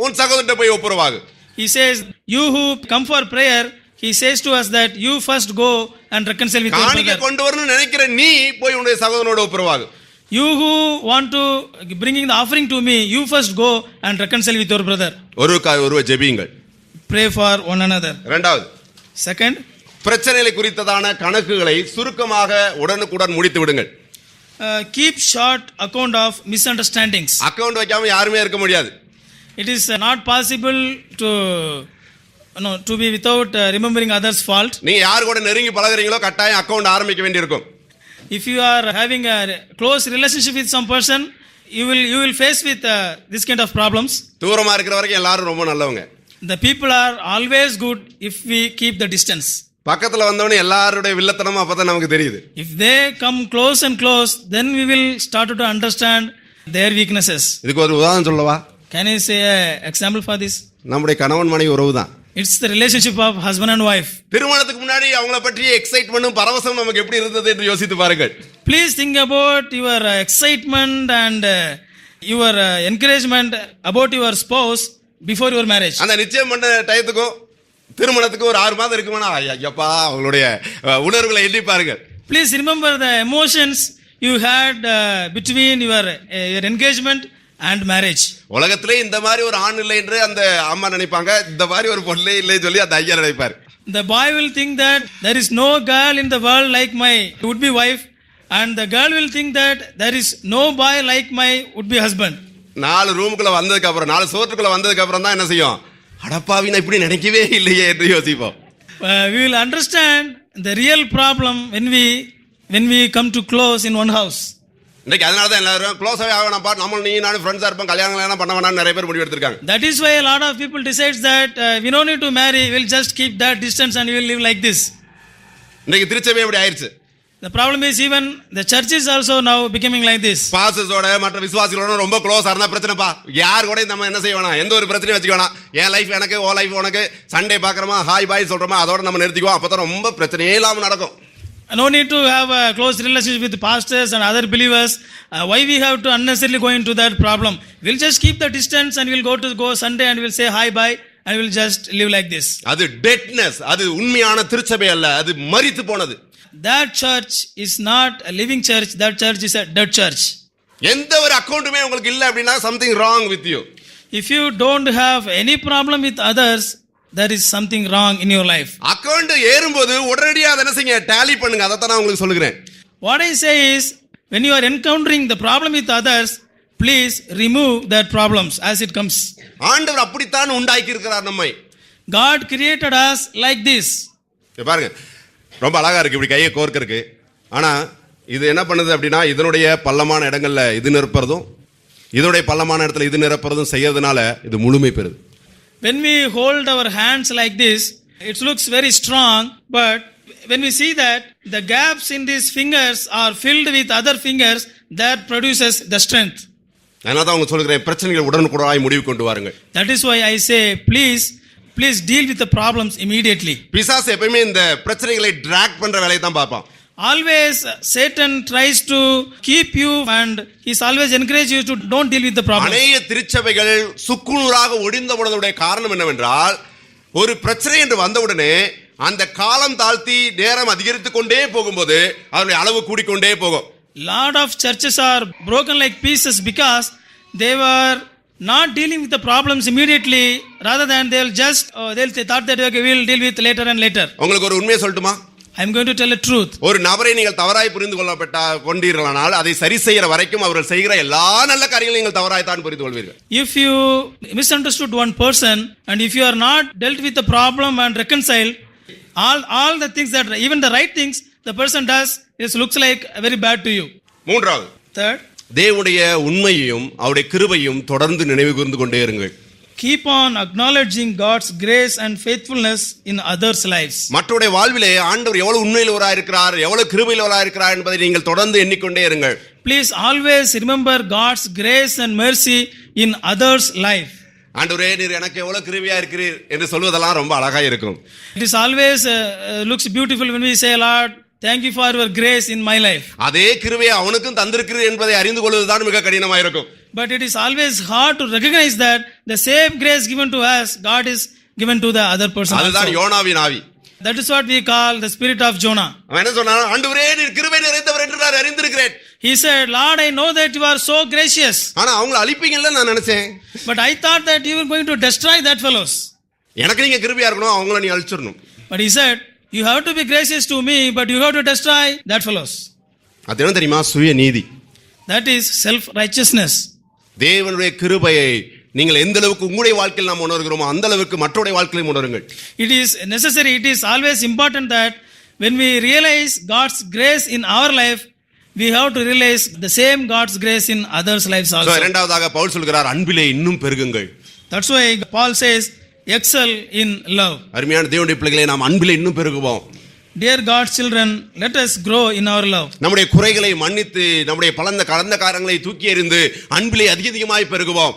உன் சகோதரன்ட்ட போய் ஒப்புரவாகு. He says, you who come for prayer, he says to us that you first go and reconcile with your brother. காணிக்கை கொண்டு வரணும்னு நினைக்கிற நீ போய் உன்னுடைய சகோதரனோட ஒப்புரவாகு. You who want to bringing the offering to me, you first go and reconcile with your brother. ஒருவர் ஜெபியுங்கள். Pray for one another. இரண்டாவது, Second, பிரச்சனைகளை குறித்ததான கணக்குகளை சுருக்கமாக உடனுக்குடன் முடித்து விடுங்கள். Keep short account of misunderstandings. Account வைக்காம யாருமே இருக்க முடியாது. It is not possible to be without remembering others' fault. நீங்க யார் கூட நெருங்கி பழகுறீங்களோ கட்டாயம் அக்கவுண்ட் ஆரம்பிக்க வேண்டியிருக்கும். If you are having a close relationship with some person, you will face with this kind of problems. தூரமா இருக்கிற வரைக்கும் எல்லாரும் ரொம்ப நல்லவங்க. The people are always good if we keep the distance. பக்கத்துல வந்தவனே எல்லாருடைய வில்லத்தனமா அப்பதான் நமக்கு தெரியுது. If they come close and close, then we will start to understand their weaknesses. இதுக்கு ஒரு உதாரணம் சொல்லவா? Can I say an example for this? நம்முடைய கணவன் மனைவி உறவு தான். It's the relationship of husband and wife. திருமணத்துக்கு முன்னாடி அவங்கள பற்றிய எக்ஸைட்மென்ட்டும் பரவசம் நமக்கு எப்படி இருந்தது என்று யோசித்து பாருங்கள். Please think about your excitement and your encouragement about your spouse before your marriage. அந்த நிச்சயம் பண்ண டயத்துக்கும் திருமணத்துக்கு ஒரு 6 மாதம் இருக்குமானா ஐயப்பா அவங்களுடைய உணர்வுகளை எண்ணி பாருங்க. Please remember the emotions you had between your engagement and marriage. உலகத்திலே இந்த மாதிரி ஒரு ஆண் இல்லை என்று அந்த அம்மா நினைப்பாங்க, இந்த மாதிரி ஒரு பொண்ணே இல்லை சொல்லி அந்த ஐயா நினைப்பாரு. The boy will think that there is no girl in the world like my would-be wife, and the girl will think that there is no boy like my would-be husband. 4 ரூமுக்குள்ள வந்ததுக்கு அப்புறம் 4 சோற்றுக்குள்ள வந்ததுக்கு அப்புறம் தான் என்ன செய்யும், அடப்பாவி நான் இப்படி நினைக்கவே இல்லையே என்று யோசிப்போம். We will understand the real problem when we come to close in one house. இன்னைக்கு அதனால தான் எல்லாரும் க்ளோஸாவே ஆகணும்ப்பா, நம்ம நீ நானும் ஃப்ரெண்ட்ஸா இருப்போம், கல்யாணம் எல்லாம் பண்ண வேணாம்னு நிறைய பேர் முடிவு எடுத்திருக்காங்க. That is why a lot of people decides that we don't need to marry, we'll just keep that distance and we'll live like this. இன்னைக்கு திருச்சபை எப்படி ஆயிருச்சு? The problem is even the church is also now becoming like this. பாஸ்டர்ஸோட மற்ற விசுவாசிகளோட ரொம்ப க்ளோஸா இருந்தா பிரச்சனைப்பா, யார் கூட நம்ம என்ன செய்ய வேணாம், எந்த ஒரு பிரச்சனையும் வச்சுக்க வேணாம், என் லைஃப் எனக்கு ஓ லைஃப் உனக்கு, சண்டே பாக்குறோமா ஹாய் பாய் சொல்றோமா அதோட நம்ம நிறுத்திக்குவோம், அப்பதான் ரொம்ப பிரச்சனையே இல்லாம நடக்கும். No need to have a close relationship with pastors and other believers. Why we have to unnecessarily go into that problem? We'll just keep the distance and we'll go Sunday and we'll say hi bye and we'll just live like this. அது tetanus, அது உண்மையான திருச்சபை அல்ல, அது மரித்து போனது. That church is not a living church, that church is a dead church. எந்த ஒரு அக்கவுண்டுமே உங்களுக்கு இல்ல அப்படினா something wrong with you. If you don't have any problem with others, there is something wrong in your life. Account ஏறும்போது உடனடியா அதை என்ன செய்யுங்க, டாலி பண்ணுங்க. அத தான் நான் உங்களுக்கு சொல்லுகிறேன். What I say is when you are encountering the problem with others, please remove that problems as it comes. ஆண்டவர் அப்படித்தான் உண்டாக்கி இருக்கிறார் நம்மை. God created us like this. இங்க பாருங்க, ரொம்ப அழகா இருக்கு இப்படி கையை கோர்க்கறதுக்கு. ஆனா இது என்ன பண்ணுது அப்படினா இதனுடைய பள்ளமான இடங்கள்ல இது நிரப்புறதும் இதனுடைய பள்ளமான இடத்துல இது நிரப்புறதும் செய்யறதுனால இது முழுமை பெறுது. When we hold our hands like this, it looks very strong, but when we see that the gaps in these fingers are filled with other fingers, that produces the strength. அதனால தான் உங்களுக்கு சொல்றேன், பிரச்சனைகளை உடனுக்குடனாய் முடிவு கொண்டு வாருங்கள். That is why I say please deal with the problems immediately. பிசாசு எப்பவுமே இந்த பிரச்சனைகளை டிராக் பண்ற வேலையை தான் பார்ப்பான். Always Satan tries to keep you and he's always encourage you to don't deal with the problem. அநேக திருச்சபைகள் சுக்குநூறாக ஒடிந்தவுடைய காரணம் என்னவென்றால், ஒரு பிரச்சனை என்று வந்தவுடனே அந்த காலம் தாழ்த்தி நேரம் அதிகரித்துக் கொண்டே போகும்போது அதனுடைய அளவு கூடிக்கொண்டே போகும். Lot of churches are broken like pieces because they were not dealing with the problems immediately, rather than they'll thought that okay, we'll deal with later and later. உங்களுக்கு ஒரு உண்மையை சொல்லட்டுமா? I'm going to tell a truth. ஒரு நபரை நீங்கள் தவறாய் புரிந்து கொண்டீர்களானால் அதை சரி செய்யற வரைக்கும் அவர்கள் செய்கிற எல்லா நல்ல காரியங்களையும் நீங்கள் தவறாய் தான் புரிந்து கொள்வீர்கள். If you misunderstood one person and if you are not dealt with the problem and reconciled, all the things that even the right things the person does, it looks like very bad to you. மூன்றாவது, Third, தேவனுடைய உண்மையையும் அவருடைய கிருபையும் தொடர்ந்து நினைவு கூர்ந்து கொண்டே இருங்கள். keep on acknowledging God's grace and faithfulness in others' lives. மற்றவருடைய வாழ்விலே ஆண்டவர் எவ்வளவு உண்மையுள்ளவராய் இருக்கிறார், எவ்வளவு கிருபையுள்ளவராய் இருக்கிறார் என்பதை நீங்கள் தொடர்ந்து எண்ணிக்கொண்டே இருங்கள். Please always remember God's grace and mercy in others' life. ஆண்டவரே நீர் எனக்கு எவ்வளவு கிருபையா இருக்கிறீர் என்று சொல்வதெல்லாம் ரொம்ப அழகா இருக்கும். It is always looks beautiful when we say, Lord, thank you for your grace in my life. அதே கிருபையை அவனுக்கும் தந்திருக்கிறீர் என்பதை அறிந்து கொள்வதுதான் மிக கடினமா இருக்கும். But it is always hard to recognize that the same grace given to us, God is given to the other person அதுதான் also. யோனாவின் ஆவி. That is what we call the spirit of Jonah. அவன் என்ன சொன்னான்? ஆண்டவரே நீர் கிருபை நிறைந்தவர் என்று நான் அறிந்திருக்கிறேன். He said, Lord, I know that you are so gracious. ஆனா அவங்களை அழிப்பீங்கல்ல நான் நினைச்சேன். But I thought that you were going to destroy that fellows. எனக்கு நீங்க கிருபையா இருக்கணும், அவங்கள நீ அழிச்சிடணும். But he said, you have to be gracious to me, but you have to destroy that fellows. அது என்ன தெரியுமா? சுய நீதி. That is self-righteousness. தேவனுடைய கிருபையை நீங்கள் எந்த அளவுக்கு உங்களுடைய வாழ்க்கையில் நாம் உணர்கிறோமோ அந்த அளவுக்கு மற்றவருடைய வாழ்க்கையிலும் உணருங்கள். It is necessary, it is always important that when we realize God's grace in our life, we have to realize the same God's grace in others' lives also. இரண்டாவதாக பவுல் சொல்கிறார், அன்பிலே இன்னும் பெருகுங்கள். That's why Paul says, excel in love. அருமையான தேவனுடைய பிள்ளைகளே, நாம் அன்பிலே இன்னும் பெருகுவோம். Dear God's children, let us grow in our love. நம்முடைய குறைகளை மன்னித்து நம்முடைய கடந்த காரியங்களை தூக்கி எறிந்து அன்பிலே அதிகமாய் பெருகுவோம்.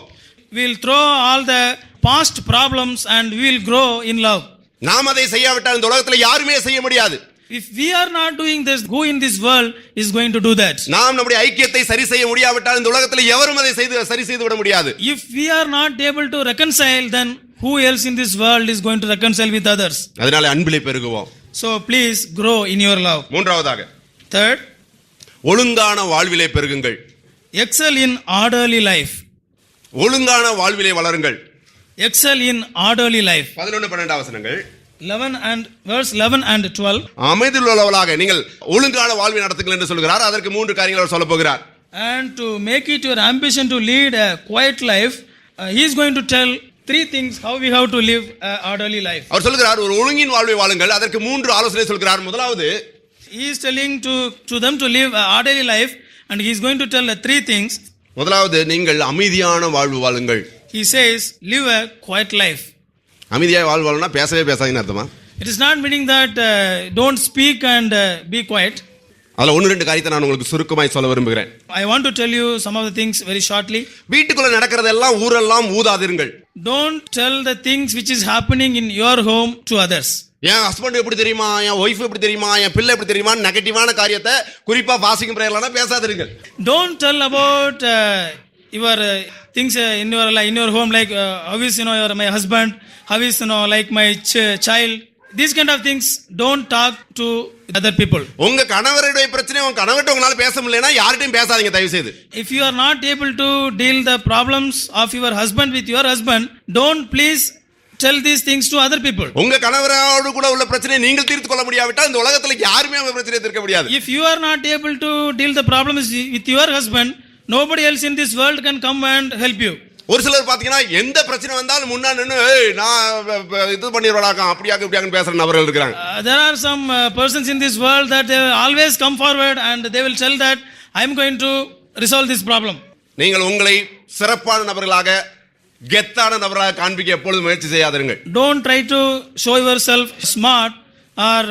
We will throw all the past problems and we will grow in love. நாம் அதை செய்யாவிட்டால் இந்த உலகத்தில் யாருமே செய்ய முடியாது. If we are not doing this, who in this world is going to do that? நாம் நம்முடைய ஐக்கியத்தை சரி செய்ய முடியாவிட்டால் இந்த உலகத்தில் எவரும் அதை சரி செய்து விட முடியாது. If we are not able to reconcile, then who else in this world is going to reconcile with others? அதனால அன்பிலே பெருகுவோம். So please grow in your love. மூன்றாவதாக, Third, ஒழுங்கான வாழ்விலே பெருகுங்கள். excel in orderly life. ஒழுங்கான வாழ்விலே வளருங்கள். Excel in orderly life. 11-12 வசனங்கள். 11 and verse 11 and 12. அமைதியுள்ளவர்களாக நீங்கள் ஒழுங்கான வாழ்வை நடத்துங்கள் என்று சொல்கிறார். அதற்கு 3 காரியங்களை அவர் சொல்லப் போகிறார். And to make it your ambition to lead a quiet life, he is going to tell 3 things how we have to live an orderly life. அவர் சொல்கிறார், ஒரு ஒழுங்கின் வாழ்வை வாழுங்கள். அதற்கு 3 ஆலோசனை சொல்கிறார். முதலாவது, He is telling to them to live an orderly life, and he is going to tell 3 things. முதலாவது, நீங்கள் அமைதியான வாழ்வு வாழுங்கள். He says, live a quiet life. அமைதியாய் வாழ்வு வாழணும்னா பேசவே பேசாதீங்கன்னு அர்த்தமா? It is not meaning that don't speak and be quiet. அதுல 1-2 காரியத்தை நான் உங்களுக்கு சுருக்கமாய் சொல்ல விரும்புகிறேன். I want to tell you some of the things very shortly. வீட்டுக்குள்ள நடக்கிறதெல்லாம் ஊரெல்லாம் ஊதாதிருங்கள். Don't tell the things which is happening in your home to others. N husband எப்படி தெரியுமா, என் ஒய்ஃப் எப்படி தெரியுமா, என் பிள்ளை எப்படி தெரியுமா, நெகட்டிவான காரியத்தை குறிப்பா passing பிரேயர்லாம் பேசாதிருங்கள். Don't tell about your things in your home, like how is my husband, how is like my child. These kind of things don't talk to other people. உங்க கணவருடைய பிரச்சனை உங்க கணவர்ட்ட உங்களால பேச முடியலனா யார்கிட்டயும் பேசாதீங்க தயவு செய்து. If you are not able to deal the problems of your husband with your husband, don't please tell these things to other people. உங்க கணவரோடு கூட உள்ள பிரச்சனையை நீங்கள் தீர்த்து கொள்ள முடியாவிட்டால் இந்த உலகத்துல யாருமே அந்த பிரச்சனையை தீர்க்க முடியாது. If you are not able to deal the problems with your husband, nobody else in this world can come and help you. ஒரு சிலர் பாத்தீங்கன்னா எந்த பிரச்சனை வந்தாலும் முன்னா நின்னு ஏய் நான் இது பண்ணிரோடாக்க அப்படியாக இப்படியாக பேசுற நபர்கள் இருக்காங்க. There are some persons in this world that they will always come forward and they will tell that I am going to resolve this problem. நீங்கள் உங்களை சிறப்பான நபர்களாக கெத்தான நபர்களாக காண்பிக்க எப்பொழுதும் முயற்சி செய்யாதீர்கள். Don't try to show yourself smart or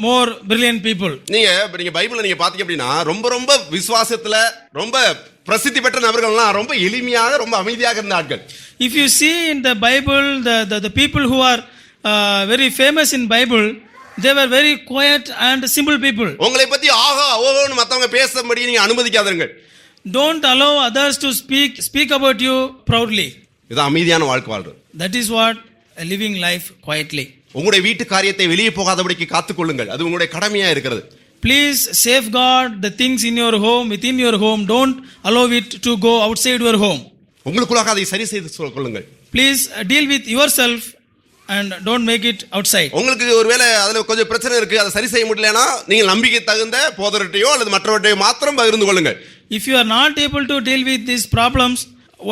more brilliant people. நீங்க பைபிள்ல நீங்க பாத்தீங்க அப்படினா ரொம்ப விசுவாசத்துல ரொம்ப பிரசித்தி பெற்ற நபர்கள்லாம் ரொம்ப எளிமையாக ரொம்ப அமைதியாக இருந்த ஆட்கள். If you see in the Bible, the people who are very famous in Bible, they were very quiet and simple people. உங்களை பத்தி ஆஹா ஓஹோன்னு மத்தவங்க பேசபடி நீங்க அனுமதிக்காதீர்கள். Don't allow others to speak about you proudly. இது அமைதியான வாழ்க்கை வாழ்றது. That is what a living life quietly. உங்களுடைய வீட்டு காரியத்தை வெளியே போகாதபடிக்கு காத்துக்கொள்ளுங்கள். அது உங்களுடைய கடமையா இருக்கிறது. Please safeguard the things in your home, within your home. Don't allow it to go outside your home. உங்களுக்குள்ளாக அதை சரி செய்து கொள்ளுங்கள். Please deal with yourself and don't make it outside. உங்களுக்கு ஒருவேளை அதுல கொஞ்சம் பிரச்சனை இருக்கு, அதை சரி செய்ய முடியலனா நீங்க நம்பிக்கை தகுந்த போதரட்டையோ அல்லது மற்றவர்கிட்டயோ மாத்திரம் பகிர்ந்து கொள்ளுங்கள். If you are not able to deal with these problems,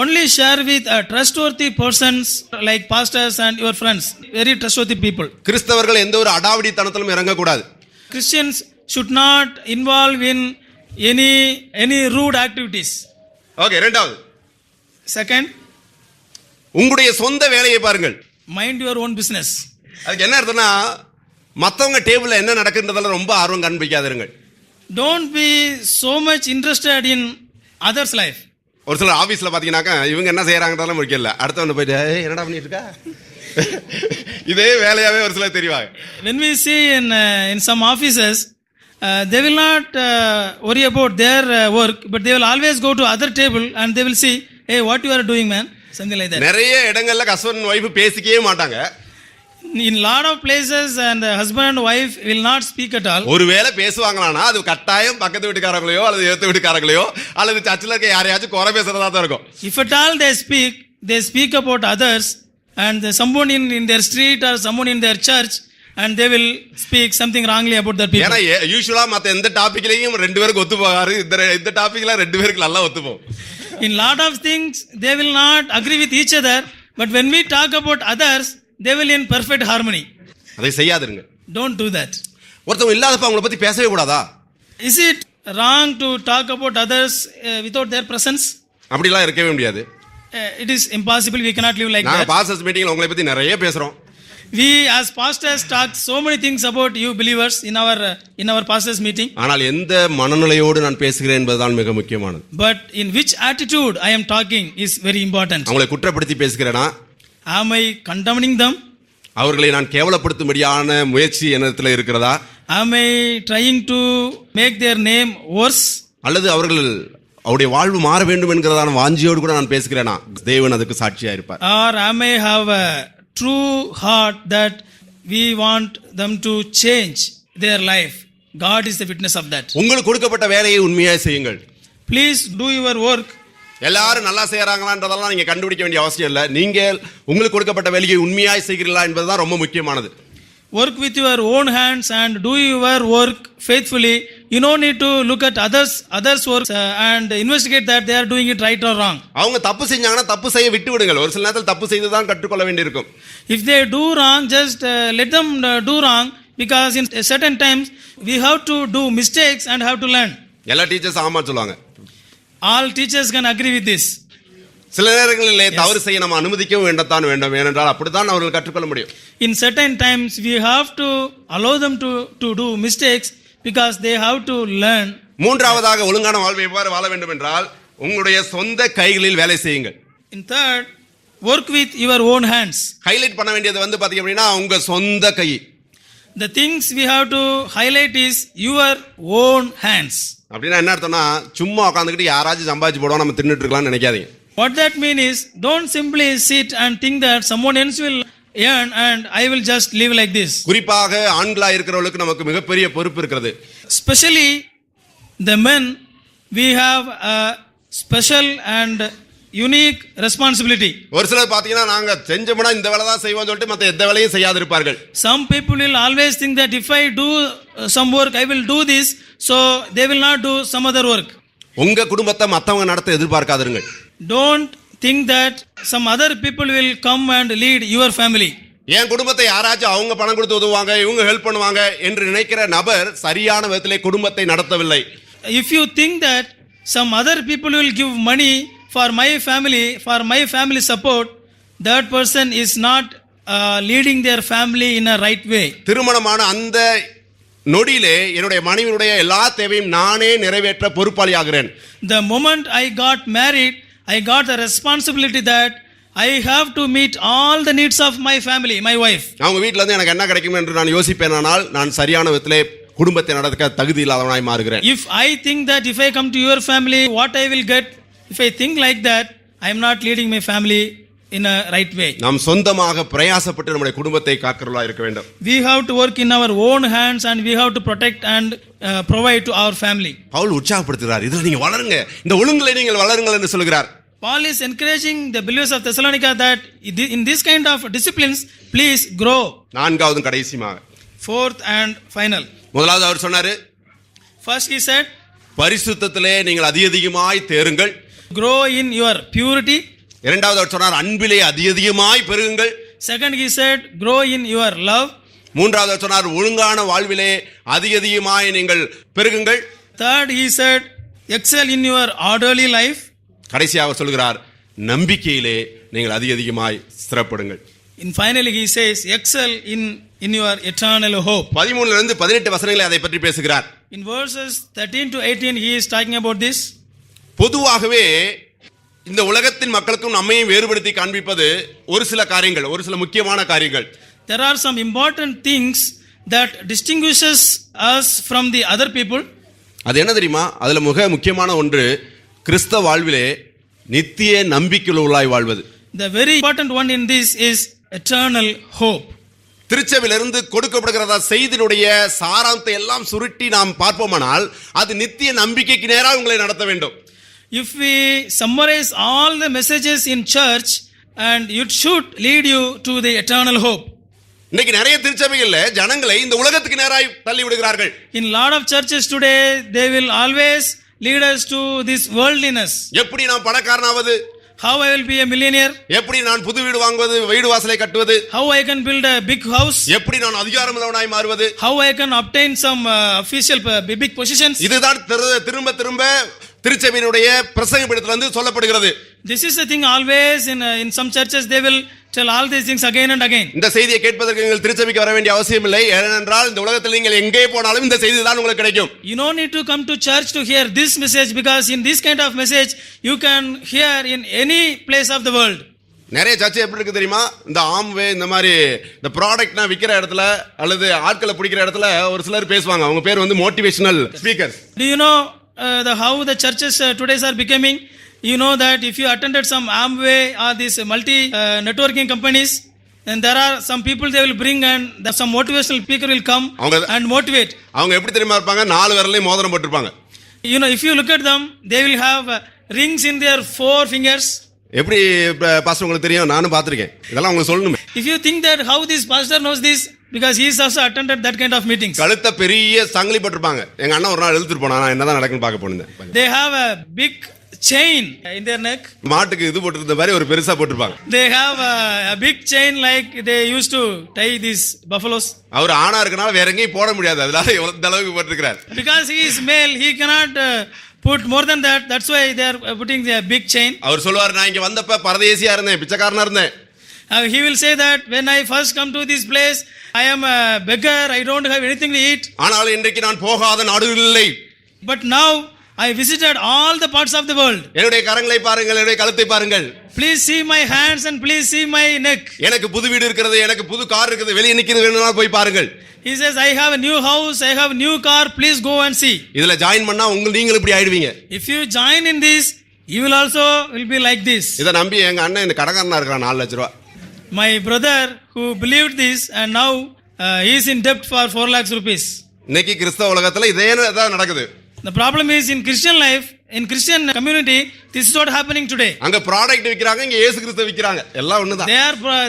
only share with trustworthy persons like pastors and your friends, very trustworthy people. கிறிஸ்தவர்கள் எந்த ஒரு அடாவடித்தனத்திலும் இறங்க கூடாது. Christians should not involve in any rude activities. Okay, இரண்டாவது. Second, உங்களுடைய சொந்த வேலையை பாருங்கள். mind your own business. அதுக்கு என்ன அர்த்தம்னா மத்தவங்க டேபிள்ல என்ன நடக்குன்றதல ரொம்ப ஆர்வம் காண்பிக்காதீர்கள். Don't be so much interested in others life. ஒரு சில ஆபீஸ்ல பாத்தீங்கன்னாக்க இவங்க என்ன செய்யறாங்கன்றதெல்லாம் முக்கியம். அடுத்தவங்க போயிட்டு என்னடா பண்ணிட்டு இருக்கா இதே வேலையாவே ஒரு சிலர் தெரிவாங்க. When we see in some offices, they will not worry about their work, but they will always go to other table and they will see, hey, what you are doing, man, something like that. நிறைய இடங்கள்ல husband wife பேசிக்கவே மாட்டாங்க. In lot of places and husband and wife will not speak at all. ஒருவேளை பேசுவாங்களானா அது கட்டாயம் பக்கத்து வீட்டுக்காரங்களையோ அல்லது ஏத்து வீட்டுக்காரங்களையோ அல்லது சர்ச்சில் இருக்க யாரையாச்சும் குறை பேசுறதா தான் இருக்கும். If at all they speak about others and someone in their street or someone in their church, and they will speak something wrongly about that people. ஏனா யூசுவலா மத்த எந்த டாபிக்லயும் ரெண்டு பேருக்கு ஒத்து போகாது. இந்த டாபிக்ல ரெண்டு பேருக்கு நல்லா ஒத்து போகும். In lot of things they will not agree with each other, but when we talk about others, they will in perfect harmony. அதை செய்யாதீங்க. Don't do that. ஒருத்தவங்க இல்லாதப்ப அவங்கள பத்தி பேசவே கூடாதா? Is it wrong to talk about others without their presence? அப்படிலாம் இருக்கவே முடியாது. It is impossible. We cannot live like that. நான் பாஸ்டர்ஸ் மீட்டிங்ல உங்களை பத்தி நிறைய பேசுறோம். We as pastors talk so many things about you believers in our pastors meeting. ஆனால் எந்த மனநிலையோடு நான் பேசுகிறேன் என்பதுதான் மிக முக்கியமானது. But in which attitude I am talking is very important. அவங்களை குற்றப்படுத்தி பேசுகிறேனா? Am I condemning them? அவர்களை நான் கேவலப்படுத்தும்படியான முயற்சி என்னிடத்தில் இருக்கிறதா? Am I trying to make their name worse? அல்லது அவருடைய வாழ்வு மாற வேண்டும் என்கிறதான வாஞ்சியோடு கூட நான் பேசுகிறேனா? தேவன் அதுக்கு சாட்சியா இருப்பார். Or am I have true heart that we want them to change their life. God is the witness of that. உங்களுக்கு கொடுக்கப்பட்ட வேலையை உண்மையாய் செய்யுங்கள். Please do your work. எல்லாரும் நல்லா செய்யறாங்களான்றதெல்லாம் நீங்க கண்டுபிடிக்க வேண்டிய அவசியம் இல்லை. நீங்க உங்களுக்கு கொடுக்கப்பட்ட வேலையை உண்மையாய் செய்கிறீர்களா என்பதுதான் ரொம்ப முக்கியமானது. Work with your own hands and do your work faithfully. You don't need to look at others work and investigate that they are doing it right or wrong. அவங்க தப்பு செஞ்சாங்கன்னா தப்பு செய்ய விட்டு விடுங்கள். ஒரு சில நேரத்தில் தப்பு செய்து தான் கற்றுக்கொள்ள வேண்டியிருக்கும். If they do wrong, just let them do wrong, because in certain times we have to do mistakes and have to learn. எல்லா டீச்சர்ஸ் ஆமா சொல்லுவாங்க. All teachers can agree with this. சில நேரங்களிலே தவறு செய்ய நம்ம அனுமதிக்கவும் வேண்டும், ஏனென்றால் அப்படித்தான் அவர்கள் கற்றுக்கொள்ள முடியும். In certain times we have to allow them to do mistakes because they have to learn. மூன்றாவதாக ஒழுங்கான வாழ்வை எவ்வாறு வாழ வேண்டும் என்றால் உங்களுடைய சொந்த கைகளில் வேலை செய்யுங்கள். In third, work with your own hands. Highlight பண்ண வேண்டியது பாத்தீங்க அப்படின்னா உங்க சொந்த கை. The things we have to highlight is your own hands. அப்படின்னா என்ன அர்த்தம்னா சும்மா உட்காந்துக்கிட்டு யாராச்சும் சம்பாதிச்சு போடுவோம் நம்ம தின்னுட்டு இருக்கலாம்னு நினைக்காதீங்க. What that mean is, don't simply sit and think that someone else will earn and I will just live like this. குறிப்பாக ஆண்களா இருக்கிறவங்களுக்கு நமக்கு மிகப்பெரிய பொறுப்பு இருக்கிறது. Especially the men, we have a special and unique responsibility. ஒரு சிலர் பாத்தீங்கன்னா நாங்க செஞ்சோம்னா இந்த வேலை தான் செய்வோம் சொல்லிட்டு மத்த எந்த வேலையும் செய்யாது இருப்பார்கள். Some people will always think that if I do some work I will do this, so they will not do some other work. உங்க குடும்பத்தை மத்தவங்க நடத்த எதிர்பார்க்காதீர்கள். Don't think that some other people will come and lead your family. என் குடும்பத்தை யாராச்சும் அவங்க பணம் கொடுத்து உதவுவாங்க, இவங்க ஹெல்ப் பண்ணுவாங்க என்று நினைக்கிற நபர் சரியான விதத்திலே குடும்பத்தை நடத்தவில்லை. If you think that some other people will give money for my family support, that person is not leading their family in a right way. திருமணமான அந்த நொடியிலே என்னுடைய மனைவியுடைய எல்லா தேவையும் நானே நிறைவேற்ற பொறுப்பாளி ஆகிறேன். The moment I got married, I got the responsibility that I have to meet all the needs of my family, my wife. அவங்க வீட்ல இருந்து எனக்கு என்ன கிடைக்கும் என்று நான் யோசிப்பேனானால் நான் சரியான விதத்திலே குடும்பத்தை நடத்த தகுதி இல்லாதவனாய் மாறுகிறேன். If I think that if I come to your family what I will get, if I think like that, I am not leading my family in a right way. நாம் சொந்தமாக பிரயாசப்பட்டு நம்முடைய குடும்பத்தை காக்கிறவர்களா இருக்க வேண்டும். We have to work in our own hands and we have to protect and provide to our family. Pavul உற்சாகப்படுத்துகிறார், இதுல நீங்க வளருங்க, இந்த ஒழுங்கிலே நீங்கள் வளருங்கள் என்று சொல்கிறார். Paul is encouraging the believers of Thessalonica that in this kind of disciplines please grow. நான்காவது கடைசியாக Fourth and final. முதலாவது அவர் சொன்னாரு, First he said, பரிசுத்தத்திலே நீங்கள் அதிகமாய் தேருங்கள். Grow in your purity. இரண்டாவது அவர் சொன்னார், அன்பிலே அதிகமாய் பெருகுங்கள். Second he said, grow in your love. மூன்றாவது அவர் சொன்னார், ஒழுங்கான வாழ்விலே அதிகமாய் நீங்கள் பெருகுங்கள். Third he said, excel in your orderly life. கடைசியாக அவர் சொல்கிறார், நம்பிக்கையிலே நீங்கள் அதிகமாய் ஸ்திரப்படுங்கள். In finally he says, excel in your eternal hope. 13 இருந்து 18 வசனங்களை அதை பற்றி பேசுகிறார். In verses 13 to 18 he is talking about this. பொதுவாகவே இந்த உலகத்தின் மக்களுக்கும் நம்மையும் வேறுபடுத்தி காண்பிப்பது ஒரு சில காரியங்கள், ஒரு சில முக்கியமான காரியங்கள். There are some important things that distinguishes us from the other people. அது என்ன தெரியுமா? அதுல மிக முக்கியமான ஒன்று கிறிஸ்தவ வாழ்விலே நித்திய நம்பிக்கையுள்ளவர்களாய் வாழ்வது. The very important one in this is eternal hope. திருச்சபையிலிருந்து கொடுக்கப்படுகிறதா செய்தியினுடைய சாராம்சத்தை எல்லாம் சுருட்டி நாம் பார்ப்போமானால் அது நித்திய நம்பிக்கைக்கு நேராக உங்களை நடத்த வேண்டும். If we summarize all the messages in church, and it should lead you to the eternal hope. இன்னைக்கு நிறைய திருச்சபைகள்ல ஜனங்களை இந்த உலகத்துக்கு நேராய் தள்ளி விடுகிறார்கள். In lot of churches today they will always lead us to this worldliness. எப்படி நான் பணக்காரனாவது, how I will be a millionaire, எப்படி நான் புது வீடு வாங்குவது, வீடு வாசலை கட்டுவது, how I can build a big house, எப்படி நான் அதிகாரமுள்ளவனாய் மாறுவது, how I can obtain some official big positions. இதுதான் திரும்ப திரும்ப திருச்சபையினுடைய பிரசங்கப்படத்துல இருந்து சொல்லப்படுகிறது. This is the thing always in some churches they will tell all these things again and again. இந்த செய்தியை கேட்பதற்கு நீங்கள் திருச்சபைக்கு வர வேண்டிய அவசியம் இல்லை. ஏனென்றால் இந்த உலகத்தில் நீங்கள் எங்கே போனாலும் இந்த செய்தி தான் உங்களுக்கு கிடைக்கும். You don't need to come to church to hear this message, because in this kind of message you can hear in any place of the world. நிறைய சர்ச்சை எப்படி இருக்கு தெரியுமா? இந்த ஆம்வே இந்த மாதிரி இந்த ப்ராடக்ட்னா விக்கிற இடத்துல அல்லது ஆட்களை பிடிக்கிற இடத்துல ஒரு சிலர் பேசுவாங்க. அவங்க பேர் வந்து motivational speakers. Do you know how the churches today are becoming? You know that if you attended some Amway or these multi networking companies, And there are some people they will bring, and some motivational speaker will come அவங்க- and motivate. அவங்க எப்படி தெரியுமா இருப்பாங்க? 4 விரலையும் மோதிரம் போட்டிருப்பாங்க. You know, if you look at them, they will have rings in their 4 fingers. எப்படி pastor உங்களுக்கு தெரியும்? நானும் பார்த்திருக்கேன். இதெல்லாம் உங்களுக்கு சொல்லணுமே. If you think that how this pastor knows this, because he is also attended that kind of meetings. கழுத்த பெரிய சங்கிலி போட்டிருப்பாங்க. எங்க அண்ணன் ஒரு நாள் இழுத்துட்டு போனா, நான் என்னதான் நடக்குன்னு பார்க்க போனேன். They have a big chain in their neck. மாட்டுக்கு இது போட்டிருந்த மாதிரி ஒரு பெருசா போட்டிருப்பாங்க. They have a big chain like they used to tie these buffaloes. அவர் ஆணா இருக்கனால வேற எங்கேயும் போட முடியாது. அதனால இந்த அளவுக்கு போட்டிருக்கிறார். Because he is male, he cannot put more than that. That's why they are putting the big chain. அவர் சொல்லுவார், நான் இங்க வந்தப்ப பரதேசியா இருந்தேன், பிச்சைக்காரனா இருந்தேன். He will say that when I first come to this place, I am a beggar, I don't have anything to eat. ஆனால் இன்றைக்கு நான் போகாத நாடு இல்லை. But now I visited all the parts of the world. என்னுடைய கரங்களை பாருங்கள், என்னுடைய கழுத்தை பாருங்கள். Please see my hands and please see my neck. எனக்கு புது வீடு இருக்கிறது, எனக்கு புது கார் இருக்குது, வெளியே நிக்கிறது, வேணும்னா போய் பாருங்கள். He says, I have a new house, I have a new car, please go and see. இதுல ஜாயின் பண்ணா நீங்களும் இப்படி ஆயிடுவீங்க. If you join in this, you will also will be like this. இத நம்பி எங்க அண்ணன் இந்த கடகாரனா இருக்கான், 4 லட்சம் ரூபாய். My brother who believed this and now he is in debt for 4 lakhs rupees. இன்னைக்கு கிறிஸ்தவ உலகத்துல இதே தான் நடக்குது. The problem is in Christian life, in Christian community, this is what happening today. அங்க ப்ராடக்ட் விக்கிறாங்க, இங்க இயேசு கிறிஸ்து விக்கிறாங்க. எல்லாம் ஒண்ணுதான்.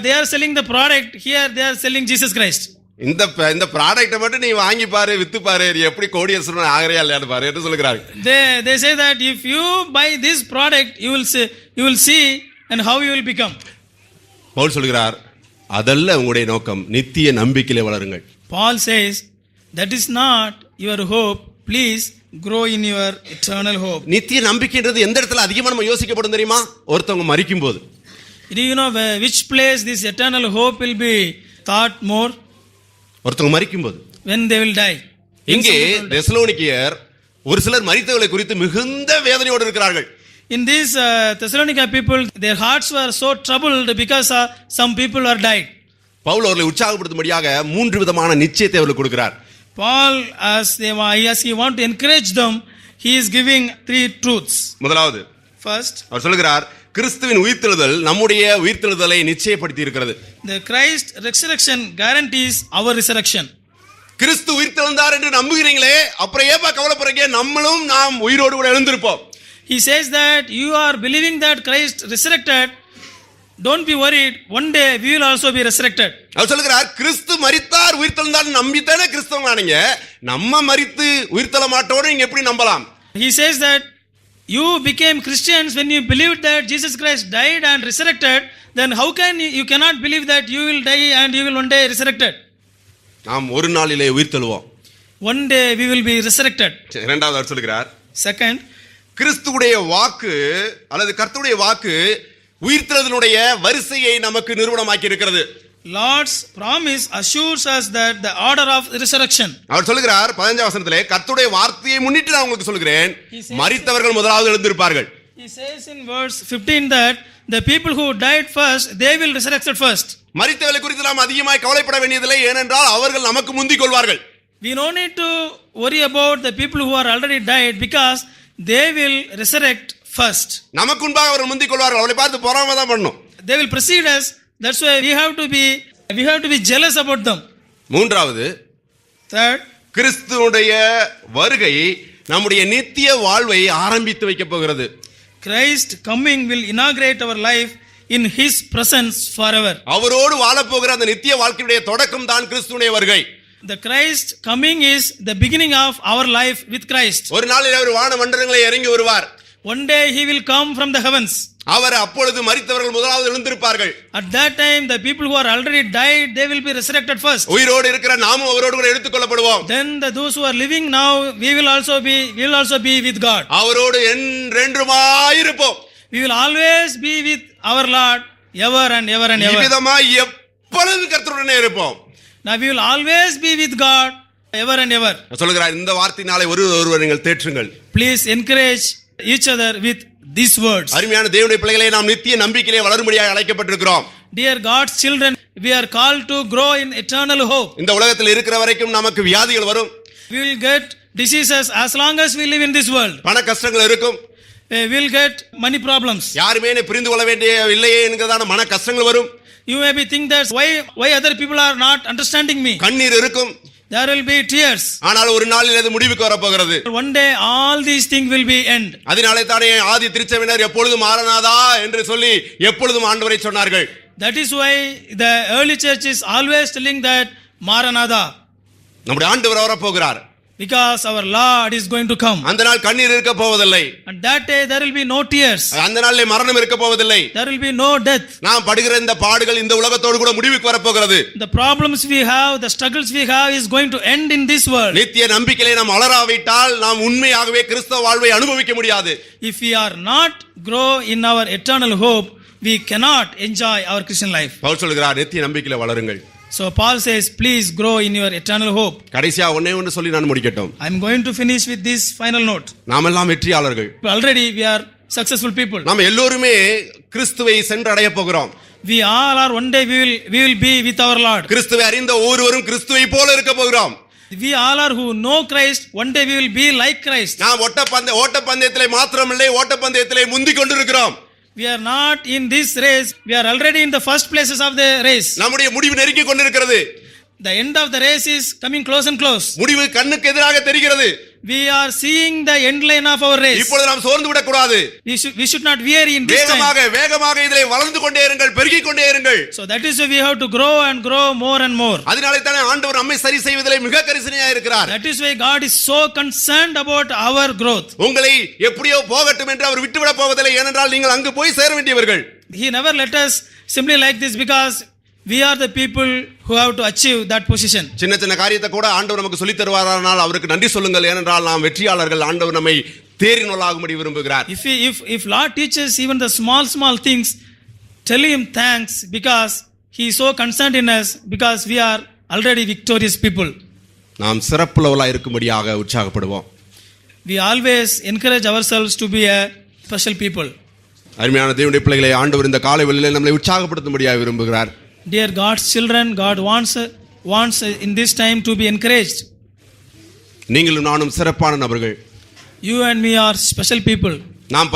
They are selling the product, here they are selling Jesus Christ. இந்த ப்ராடக்ட்டை மட்டும் நீ வாங்கி பாரு, வித்து பாரு, நீ எப்படி கோடீஸ்வரன் ஆகறியா இல்லையான்னு பாரு என்று சொல்லுகிறாங்க. They say that if you buy this product, you will see and how you will become. Pavul சொல்கிறார், அதல்ல உங்களுடைய நோக்கம், நித்திய நம்பிக்கையிலே வளருங்கள். Paul says that is not your hope, please grow in your eternal hope. நித்திய நம்பிக்கைன்றது எந்த இடத்துல அதிகமா நம்ம யோசிக்கப்படும் தெரியுமா? ஒருத்தவங்க மரிக்கும் போது. Do you know which place this eternal hope will be thought more? ஒருத்தவங்க மரிக்கும் போது. When they will die. இங்கே தெசலோனிக்கேயர் ஒரு சிலர் மரித்தவர்களை குறித்து மிகுந்த வேதனையோடு இருக்கிறார்கள். In these Thessalonica people, their hearts were so troubled because some people are died. Pavul அவர்களை உற்சாகப்படுத்தும்படியாக 3 விதமான நிச்சயத்தை அவர்களுக்கு கொடுக்கிறார். Paul, as he want to encourage them, he is giving 3 truths. முதலாவது, First, அவர் சொல்கிறார், கிறிஸ்துவின் உயிர்த்தெழுதல் நம்முடைய உயிர்த்தெழுதலை நிச்சயப்படுத்தி இருக்கிறது. the Christ resurrection guarantees our resurrection. கிறிஸ்து உயிர்த்தெழுந்தார் என்று நம்புகிறீங்களே, அப்புறம் ஏப்பா கவலைப்படுறீங்க? நாம் உயிரோடு கூட எழுந்திருப்போம். He says that you are believing that Christ resurrected. Don't be worried. One day we will also be resurrected. அவர் சொல்கிறார், கிறிஸ்து மரித்தார் உயிர்த்தெழுந்தார் நம்பித்தானே கிறிஸ்தவங்க. நம்ம மரித்து உயிர்த்தெழ மாட்டோடு நீங்க எப்படி நம்பலாம்? He says that you became Christians when you believed that Jesus Christ died and resurrected. Then how can you cannot believe that you will die and you will one day resurrected? நாம் ஒரு நாளிலே உயிர்த்தெழுவோம். One day we will be resurrected. இரண்டாவது அவர் சொல்கிறார், Second, கிறிஸ்துவுடைய வாக்கு அல்லது கர்த்தருடைய வாக்கு உயிர்த்தெழுதலுடைய வரிசையை நமக்கு நிரூபணமாக்கி இருக்கிறது. Lord's promise assures us that the order of resurrection. அவர் சொல்கிறார் 15ஆம் வசனத்திலே, கர்த்தருடைய வார்த்தையை முன்னிட்டு நான் உங்களுக்கு சொல்கிறேன், மரித்தவர்கள் முதலாவது எழுந்திருப்பார்கள். He says in verse 15 that the people who died first, they will resurrect first. மரித்தவர்களை குறித்து நாம் அதிகமாய் கவலைப்பட வேண்டியதில்லை, ஏனென்றால் அவர்கள் நமக்கு முந்திக் கொள்வார்கள். We no need to worry about the people who are already died because they will resurrect first. நமக்கு முன்பாக அவர்கள் முந்திக் கொள்வார்கள். அவளை பார்த்து பொறாமை தான் பண்ணணும். They will precede us. That's why we have to be jealous about them. மூன்றாவது, Third, கிறிஸ்துவுடைய வருகை நம்முடைய நித்திய வாழ்வை ஆரம்பித்து வைக்க போகிறது. Christ coming will inaugurate our life in his presence forever. அவரோடு வாழப் போகிற அந்த நித்திய வாழ்க்கையுடைய தொடக்கம் தான் கிறிஸ்துவுடைய வருகை. The Christ coming is the beginning of our life with Christ. ஒரு நாளில் அவர் வான மண்டலங்களை இறங்கி வருவார். One day he will come from the heavens. அவர் அப்பொழுது மரித்தவர்கள் முதலாவது எழுந்திருப்பார்கள். At that time the people who are already died, they will be resurrected first. உயிரோடு இருக்கிற நாமும் அவரோடு கூட எடுத்துக்கொள்ளப்படுவோம். Then those who are living now, we will also be with God. அவரோடு என்றென்றுமாய் இருப்போம். We will always be with our Lord ever and ever and ever. இவ்விதமாய் எப்பொழுதும் கர்த்தருடனே இருப்போம். Now we will always be with God ever and ever. சொல்கிறார், இந்த வார்த்தையினாலே ஒருவர் நீங்கள் தேற்றுங்கள். Please encourage each other with these words. அருமையான தேவனுடைய பிள்ளைகளே, நாம் நித்திய நம்பிக்கையிலே வளரும்படியாக அழைக்கப்பட்டிருக்கிறோம். Dear God's children, we are called to grow in eternal hope. இந்த உலகத்தில் இருக்கிற வரைக்கும் நமக்கு வியாதிகள் வரும். We will get diseases as long as we live in this world. பண கஷ்டங்கள் இருக்கும். We will get money problems. யாருமே புரிந்து கொள்ள வேண்டிய இல்லையே என்கிறதான மன கஷ்டங்கள் வரும். You may be think that why other people are not understanding me. கண்ணீர் இருக்கும், There will be tears. ஆனால் ஒரு நாளில் அது முடிவுக்கு வரப்போகிறது. One day all these things will be end. அதனாலே தானே ஆதி திருச்சபையினர் எப்பொழுதும் மாரநாதா என்று சொல்லி எப்பொழுதும் ஆண்டவரை சொன்னார்கள். That is why the early church is always telling that Maranatha, நம்முடைய ஆண்டவர் வரப்போகிறார். because our Lord is going to come. அந்த நாள் கண்ணீர் இருக்க போவதில்லை. And that day there will be no tears. அந்த நாளிலே மரணம் இருக்க போவதில்லை. There will be no death. நாம் படுகிற இந்த பாடுகள் இந்த உலகத்தோடு கூட முடிவுக்கு வரப்போகிறது. The problems we have, the struggles we have is going to end in this world. நித்திய நம்பிக்கையிலே நாம் அலராவிட்டால் நாம் உண்மையாகவே கிறிஸ்தவ வாழ்வை அனுபவிக்க முடியாது. If we are not grow in our eternal hope, we cannot enjoy our Christian life. Pavul சொல்கிறார், நித்திய நம்பிக்கையில வளருங்கள். So Paul says, please grow in your eternal hope. கடைசியா ஒண்ணே ஒன்று சொல்லி நான் முடிக்கட்டும். I am going to finish with this final note. நாமெல்லாம் வெற்றியாளர்கள். Already we are successful people. நாம் எல்லோருமே கிறிஸ்துவை சென்றடைய போகிறோம். We all are one day we will be with our Lord. கிறிஸ்துவை அறிந்த ஒவ்வொருவரும் கிறிஸ்துவை போல இருக்க போகிறோம். We all are who know Christ, one day we will be like Christ. நாம் ஓட்டப்பந்தயத்திலே மாத்திரமில்லை, ஓட்டப்பந்தயத்திலே முந்திக் கொண்டிருக்கிறோம். We are not in this race, we are already in the first places of the race. நம்முடைய முடிவு நெருங்கி கொண்டிருக்கிறது. The end of the race is coming close and close. முடிவு கண்ணுக்கு எதிராக தெரிகிறது. We are seeing the end line of our race. இப்பொழுது நாம் சோர்ந்து விடக் கூடாது. We should not weary in this time. வேகமாக இதிலே வளர்ந்து கொண்டே இருங்கள், பெருகிக் கொண்டே இருங்கள். So that is why we have to grow and grow more and more. அதனாலே தானே ஆண்டவர் நம்மை சரி செய்வதிலே மிக கரிசனையாக இருக்கிறார். That is why God is so concerned about our growth. உங்களை எப்படியோ போகட்டும் என்று அவர் விட்டுவிட போவதில்லை. ஏனென்றால் நீங்கள் அங்கு போய் சேர வேண்டியவர்கள். He never let us simply like this because we are the people who have to achieve that position. சின்ன சின்ன காரியத்தை கூட ஆண்டவர் நமக்கு சொல்லித் தருவாரானால் அவருக்கு நன்றி சொல்லுங்கள். ஏனென்றால் நாம் வெற்றியாளர்கள். ஆண்டவர் நம்மை தேறினோலாகும்படி விரும்புகிறார். If Lord teaches even the small things, tell him thanks because he is so concerned in us because we are already victorious people. நாம் சிறப்புள்ளவர்களாக இருக்கும்படியாக உற்சாகப்படுவோம். We always encourage ourselves to be a special people. அருமையான தேவனுடைய பிள்ளைகளை ஆண்டவர் இந்த காலை வேளையிலே நம்மை உற்சாகப்படுத்தும்படியாக விரும்புகிறார். Dear God's children, God wants in this time to be encouraged. நீங்களும் நானும் சிறப்பான நபர்கள். You and me are special people. நாம்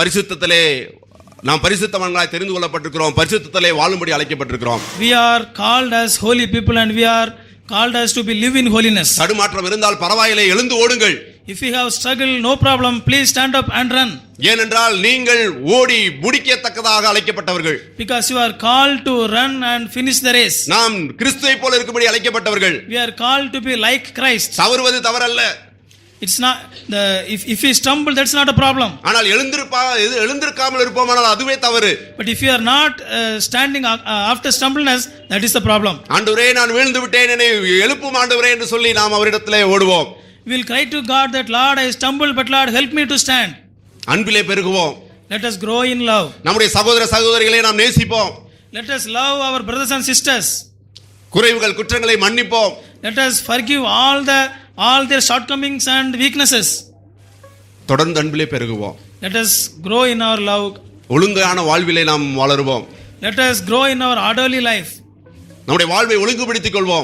பரிசுத்தவான்களாய் தெரிந்து கொள்ளப்பட்டிருக்கிறோம். பரிசுத்தத்திலே வாழும்படி அழைக்கப்பட்டிருக்கிறோம். We are called as holy people and we are called us to be live in holiness. தடுமாற்றம் இருந்தால் பரவாயில்லை, எழுந்து ஓடுங்கள். If you have struggle, no problem, please stand up and run. ஏனென்றால் நீங்கள் ஓடி முடிக்கத்தக்கதாக அழைக்கப்பட்டவர்கள். Because you are called to run and finish the race. நாம் கிறிஸ்துவை போல இருக்கும்படி அழைக்கப்பட்டவர்கள். We are called to be like Christ. தவறுவது தவறல்ல. It's not if we stumble, that's not a problem. ஆனால் எழுந்திருக்காமல் இருப்போமானால் அதுவே தவறு. But if you are not standing after stumbleness, that is the problem. ஆண்டவரே, நான் வீழ்ந்து விட்டேன், என்னை எழுப்பும் ஆண்டவரே என்று சொல்லி நாம் அவரிடத்திலே ஓடுவோம். We will cry to God that Lord, I stumbled, but Lord, help me to stand. அன்பிலே பெருகுவோம். Let us grow in love. நம்முடைய சகோதர சகோதரிகளை நாம் நேசிப்போம். Let us love our brothers and sisters. குறைவுகள் குற்றங்களை மன்னிப்போம். Let us forgive all their shortcomings and weaknesses. தொடர்ந்து அன்பிலே பெருகுவோம். Let us grow in our love. ஒழுங்கான வாழ்விலே நாம் வளருவோம். Let us grow in our orderly life. நம்முடைய வாழ்வை ஒழுங்குபடுத்திக் கொள்வோம்.